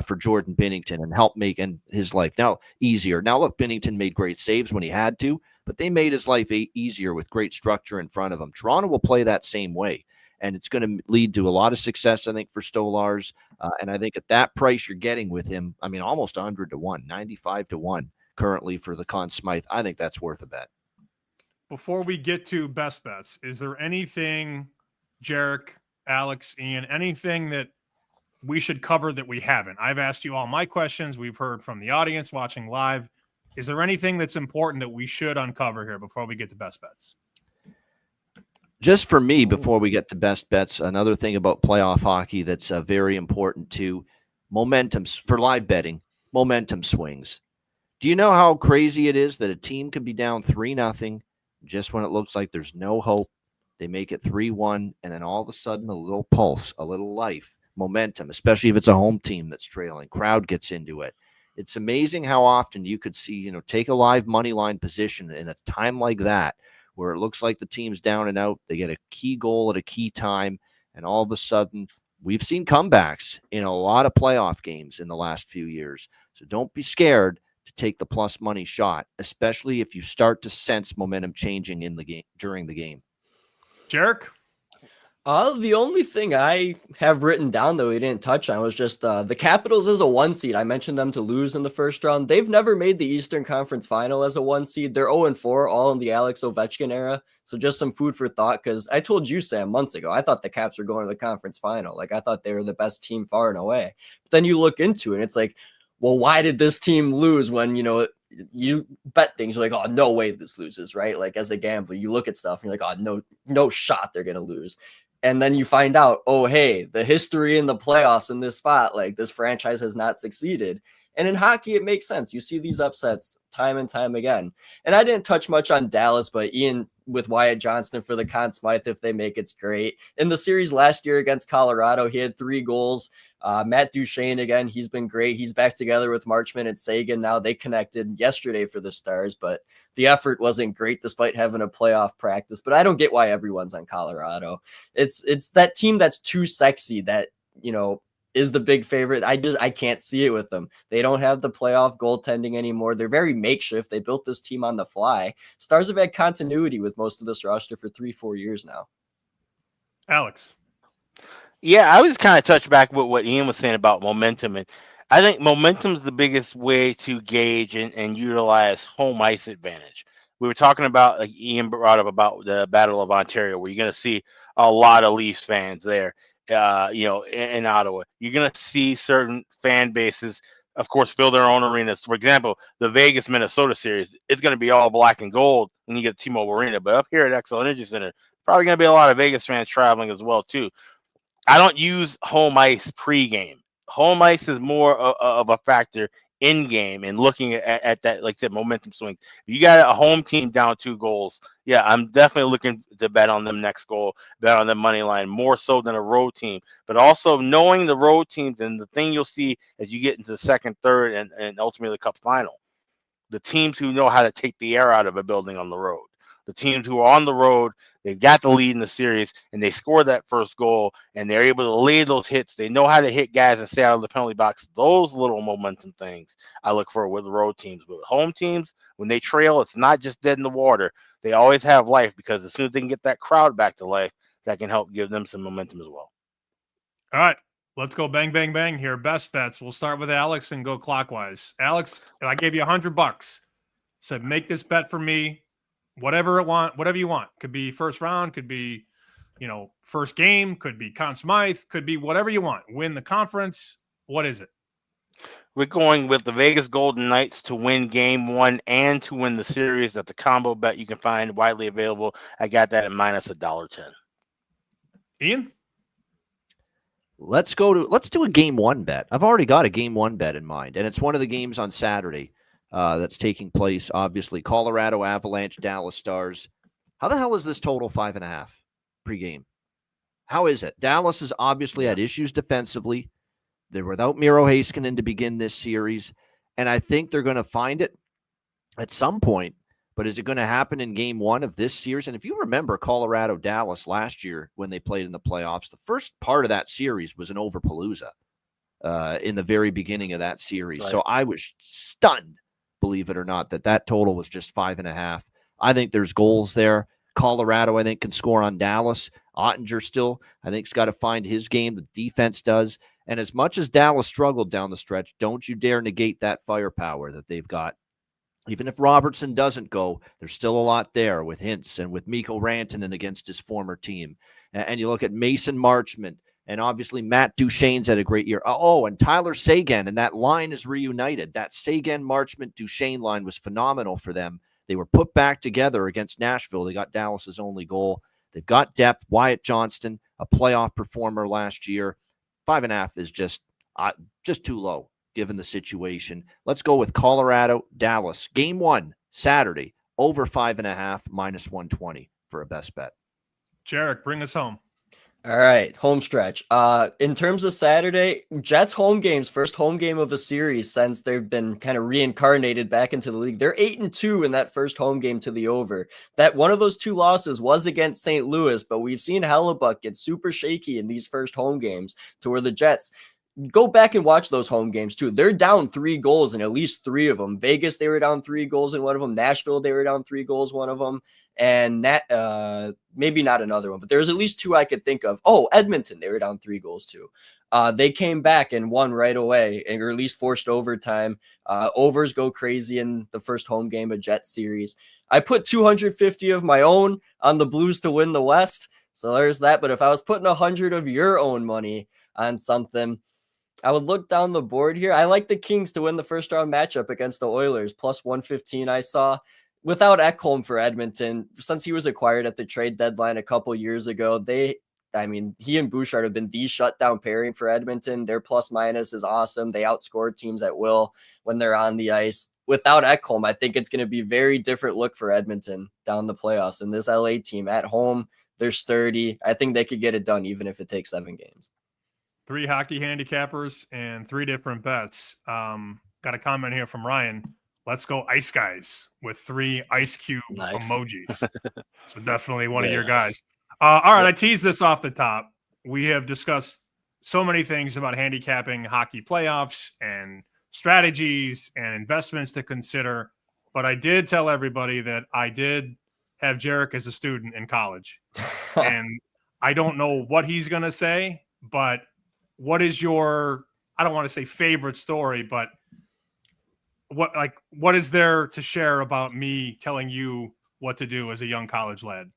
for Jordan Binnington, and helped make his life now easier. Now, look, Binnington made great saves when he had to, but they made his life easier with great structure in front of him. Toronto will play that same way, and it's going to lead to a lot of success, I think, for Stolarz. And I think at that price you're getting with him, I mean, almost 100-1, 95-1 currently for the Conn Smythe. I think that's worth a bet. Before we get to best bets, is there anything, Jaric, Alex, Ian, anything that we should cover that we haven't? I've asked you all my questions. We've heard from the audience watching live. Is there anything that's important that we should uncover here before we get to best bets? Just for me, before we get to best bets, another thing about playoff hockey that's very important too, momentum for live betting, momentum swings. Do you know how crazy it is that a team could be down 3-0 just when it looks like there's no hope? They make it 3-1, and then all of a sudden a little pulse, a little life, momentum, especially if it's a home team that's trailing. Crowd gets into it. It's amazing how often you could see, take a live money line position in a time like that, where it looks like the team's down and out. They get a key goal at a key time, and all of a sudden, we've seen comebacks in a lot of playoff games in the last few years. So don't be scared to take the plus money shot, especially if you start to sense momentum changing in the game during the game. Jaric? The only thing I have written down that we didn't touch on was just the Capitals as a 1 seed. I mentioned them to lose in the first round. They've never made the Eastern Conference Final as a 1 seed. They're 0-4, all in the Alex Ovechkin era. So just some food for thought, because I told you, Sam, months ago, I thought the Caps were going to the conference final. Like, I thought they were the best team far and away. But then you look into it, and it's like, well, why did this team lose when, you bet things, you're like, oh, no way this loses, right? Like, as a gambler, you look at stuff and you're like, oh, no shot they're going to lose. And then you find out, oh, hey, the history in the playoffs in this spot, like this franchise has not succeeded. And in hockey, it makes sense. You see these upsets time and time again. And I didn't touch much on Dallas, but Ian with Wyatt Johnston for the Conn Smythe, if they make it's great. In the series last year against Colorado, he had 3 goals. Matt Duchene, again, he's been great. He's back together with Marchment and Sagan. Now they connected yesterday for the Stars, but the effort wasn't great despite having a playoff practice. But I don't get why everyone's on Colorado. It's that team that's too sexy that, is the big favorite. I can't see it with them. They don't have the playoff goaltending anymore. They're very makeshift. They built this team on the fly. Stars have had continuity with most of this roster for 3-4 years now. Alex? Yeah, I was kind of touch back with what Ian was saying about momentum, and I think momentum is the biggest way to gauge and utilize home ice advantage. We were talking about, like Ian brought up, about the Battle of Ontario, where you're going to see a lot of Leafs fans there. In Ottawa, you're going to see certain fan bases, of course, fill their own arenas. For example, the Vegas Minnesota series, it's going to be all black and gold when you get T-Mobile Arena. But up here at XL Energy Center, probably going to be a lot of Vegas fans traveling as well too. I don't use home ice pregame. Home ice is more of a factor in game and looking at that, like I said, momentum swing. If you got a home team down 2 goals, yeah, I'm definitely looking to bet on them next goal, bet on the money line, more so than a road team. But also knowing the road teams, and the thing you'll see as you get into the second, third, and ultimately the Cup final, the teams who know how to take the air out of a building on the road. The teams who are on the road, they've got the lead in the series, and they score that first goal, and they're able to lay those hits. They know how to hit guys and stay out of the penalty box. Those little momentum things I look for with road teams. But with home teams, when they trail, it's not just dead in the water. They always have life, because as soon as they can get that crowd back to life, that can help give them some momentum as well. All right. Let's go bang, bang, bang here. Best bets. We'll start with Alex and go clockwise. Alex, if I gave you $100, said make this bet for me, whatever you want. Could be first round, could be, first game, could be Conn Smythe, could be whatever you want. Win the conference. What is it? We're going with the Vegas Golden Knights to win game 1 and to win the series. That's a combo bet you can find widely available. I got that at minus $1.10. Ian? Let's do a game 1 bet. I've already got a game 1 bet in mind, and it's one of the games on Saturday that's taking place. Obviously, Colorado Avalanche, Dallas Stars. How the hell is this total 5.5 pregame? How is it? Dallas has obviously had issues defensively. They're without Miro Heiskanen to begin this series, and I think they're going to find it at some point. But is it going to happen in game 1 of this series? And if you remember Colorado-Dallas last year when they played in the playoffs, the first part of that series was an Overpalooza in the very beginning of that series. Right. So I was stunned, believe it or not, that total was just 5.5. I think there's goals there. Colorado, I think, can score on Dallas. Ottinger still, I think, has got to find his game. The defense does. And as much as Dallas struggled down the stretch, don't you dare negate that firepower that they've got. Even if Robertson doesn't go, there's still a lot there with Hintz and with Mikko Rantanen against his former team. And you look at Mason Marchment And obviously, Matt Duchene's had a great year. Oh, and Tyler Seguin, and that line is reunited. That Seguin, Marchment, Duchene line was phenomenal for them. They were put back together against Nashville. They got Dallas's only goal. They've got depth. Wyatt Johnston, a playoff performer last year. 5.5 is just too low given the situation. Let's go with Colorado, Dallas. Game 1, Saturday, over 5.5, -120 for a best bet. Jaric, bring us home. All right, home stretch. In terms of Saturday, Jets home games, first home game of a series since they've been kind of reincarnated back into the league. They're 8-2 in that first home game to the over. That one of those 2 losses was against St. Louis, but we've seen Hellebuck get super shaky in these first home games to where the Jets go back and watch those home games too. They're down 3 goals in at least 3 of them. Vegas, they were down 3 goals in one of them. Nashville, they were down 3 goals, one of them. And that maybe not another one, but there's at least 2 I could think of. Oh, Edmonton, they were down 3 goals too. They came back and won right away, or at least forced overtime. Overs go crazy in the first home game of Jets series. I put 250 of my own on the Blues to win the West. So there's that. But if I was putting 100 of your own money on something, I would look down the board here. I like the Kings to win the first round matchup against the Oilers, plus 115 I saw. Without Ekholm for Edmonton, since he was acquired at the trade deadline a couple years ago, he and Bouchard have been the shutdown pairing for Edmonton. Their plus minus is awesome. They outscore teams at will when they're on the ice. Without Ekholm, I think it's going to be a very different look for Edmonton down the playoffs. And this LA team at home, they're sturdy. I think they could get it done even if it takes 7 games. 3 hockey handicappers and 3 different bets. Got a comment here from Ryan. Let's go Ice Guys with 3 ice cube emojis. So definitely one of your guys. All right, I teased this off the top. We have discussed so many things about handicapping hockey playoffs and strategies and investments to consider. But I did tell everybody that I did have Jaric as a student in college. And I don't know what he's going to say, but what is your, I don't want to say favorite story, but what is there to share about me telling you what to do as a young college lad?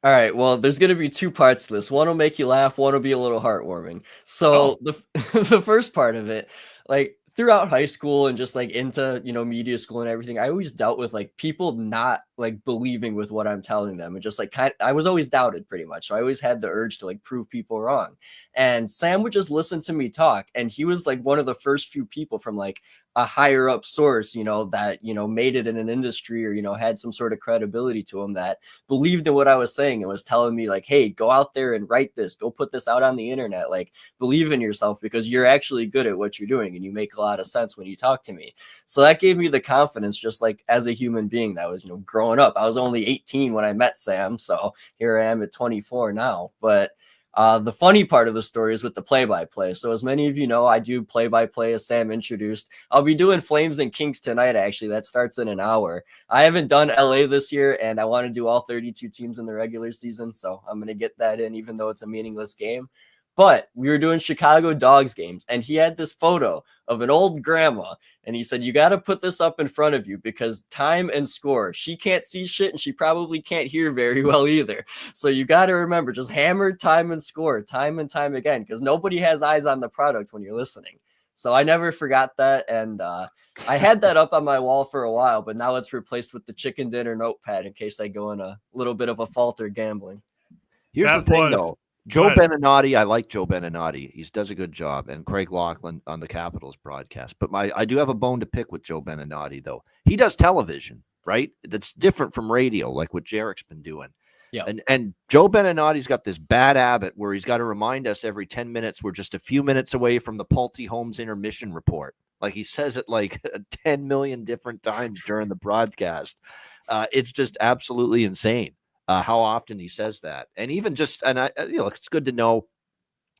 All right. Well, there's going to be 2 parts to this. One will make you laugh. One will be a little heartwarming. So the first part of it, like throughout high school and just like into, media school and everything, I always dealt with like people not like believing with what I'm telling them. And just like I was always doubted pretty much. So I always had the urge to like prove people wrong. And Sam would just listen to me talk. And he was like one of the first few people from like a higher up source, that, made it in an industry or, had some sort of credibility to him that believed in what I was saying and was telling me like, hey, go out there and write this, go put this out on the internet, like believe in yourself because you're actually good at what you're doing and you make a lot of sense when you talk to me. So that gave me the confidence just like as a human being that was, growing up. I was only 18 when I met Sam. So here I am at 24 now. But the funny part of the story is with the play-by-play. So as many of you know, I do play-by-play as Sam introduced. I'll be doing Flames and Kings tonight, actually. That starts in an hour. I haven't done LA this year, and I want to do all 32 teams in the regular season. So I'm going to get that in, even though it's a meaningless game. But we were doing Chicago Dogs games, and he had this photo of an old grandma, and he said, you got to put this up in front of you because time and score. She can't see shit, and she probably can't hear very well either. So you got to remember, just hammer time and score time and time again because nobody has eyes on the product when you're listening. So I never forgot that, and I had that up on my wall for a while, but now it's replaced with the chicken dinner notepad in case I go in a little bit of a falter gambling. Here's the thing, though. Joe Beninati, I like Joe Beninati. He does a good job, and Craig Laughlin on the Capitals broadcast. But I do have a bone to pick with Joe Beninati, though. He does television, right? That's different from radio, like what Jaric's been doing. Yeah. And Joe Beninati's got this bad habit where he's got to remind us every 10 minutes we're just a few minutes away from the Pulte Holmes intermission report. Like he says it like 10 million different times during the broadcast. It's just absolutely insane. How often he says that. And even just, and it's good to know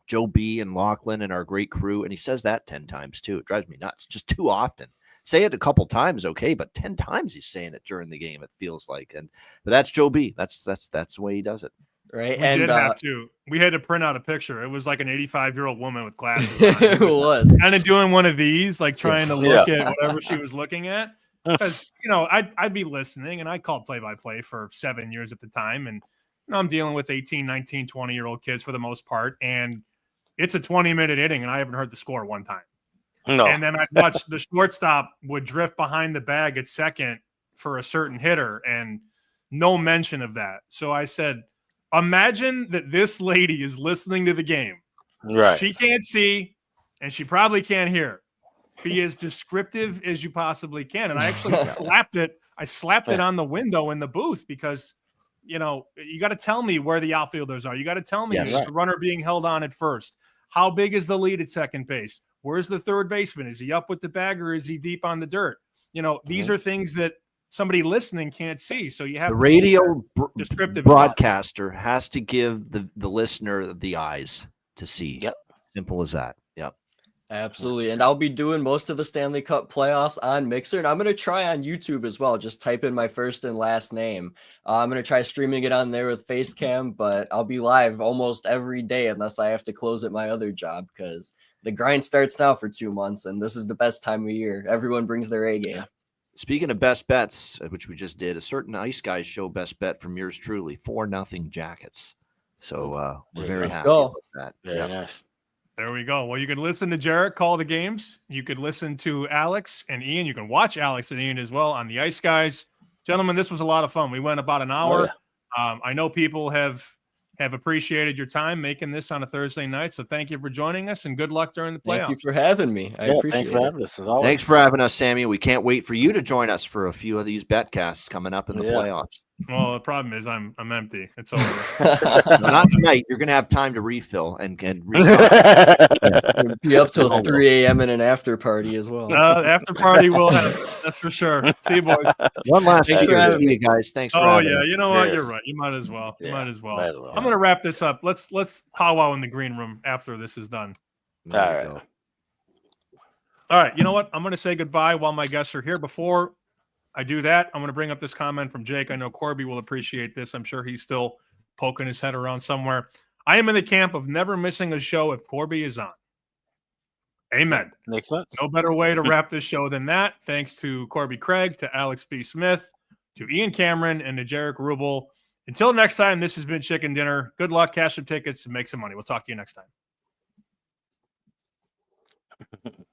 Joe B and Lachlan and our great crew. And he says that 10 times too. It drives me nuts. Just too often. Say it a couple times, okay, but 10 times he's saying it during the game, it feels like. But that's Joe B. That's the way he does it. Right. We had to print out a picture. It was like an 85-year-old woman with glasses on. It was kind of doing one of these, like trying to look at whatever she was looking at. Because, I'd be listening, and I called play-by-play for 7 years at the time. And I'm dealing with 18, 19, 20-year-old kids for the most part. And it's a 20-minute inning, and I haven't heard the score one time. No. And then I'd watch the shortstop would drift behind the bag at second for a certain hitter, and no mention of that. So I said, imagine that this lady is listening to the game. Right. She can't see, and she probably can't hear. Be as descriptive as you possibly can. And I actually slapped it. I slapped it on the window in the booth because, you got to tell me where the outfielders are. You got to tell me is the runner being held on at first. How big is the lead at second base? Where's the third baseman? Is he up with the bag or is he deep on the dirt? These are things that somebody listening can't see. So you have the radio descriptive broadcaster has to give the listener the eyes to see. Yep. Simple as that. Yep. Absolutely. And I'll be doing most of the Stanley Cup playoffs on Mixer, and I'm going to try on YouTube as well. Just type in my first and last name. I'm going to try streaming it on there with Facecam, but I'll be live almost every day unless I have to close at my other job because the grind starts now for 2 months, and this is the best time of year. Everyone brings their A game. Speaking of best bets, which we just did, a certain Ice Guys show best bet from yours truly, 4-0 Jackets. So we're very happy about that. Very nice. There we go. Well, you can listen to Jaric call the games. You could listen to Alex and Ian. You can watch Alex and Ian as well on the Ice Guys. Gentlemen, this was a lot of fun. We went about an hour. I know people have appreciated your time making this on a Thursday night. So thank you for joining us and good luck during the playoffs. Thank you for having me. I appreciate thanks for having us, as always. Thanks for having us, Sammy. We can't wait for you to join us for a few of these betcasts coming up in the playoffs. Well, the problem is I'm empty. It's over. No, not tonight. You're going to have time to refill and restock. We'll be up till 3 a.m. in an after party as well. After party we'll have. That's for sure. See you, boys. One last Thanks for year. having See me. you guys. Thanks for Oh having yeah, us. you know what? Cheers. You're right. You might as well. You Yeah, might as well. might as well. I'm gonna wrap this up. Let's powwow in the green room after this is done. There All you right. go. All right. You know what? I'm gonna say goodbye while my guests are here. Before I do that, I'm gonna bring up this comment from Jake. I know Corby will appreciate this. I'm sure he's still poking his head around somewhere. I am in the camp of never missing a show if Corby is on. Amen. Makes sense. No better way to wrap this show than that. Thanks to Corby Craig, to Alex B. Smith, to Ian Cameron, and to Jaric Rubel. Until next time, this has been Chicken Dinner. Good luck, cash some tickets, and make some money. We'll talk to you next time.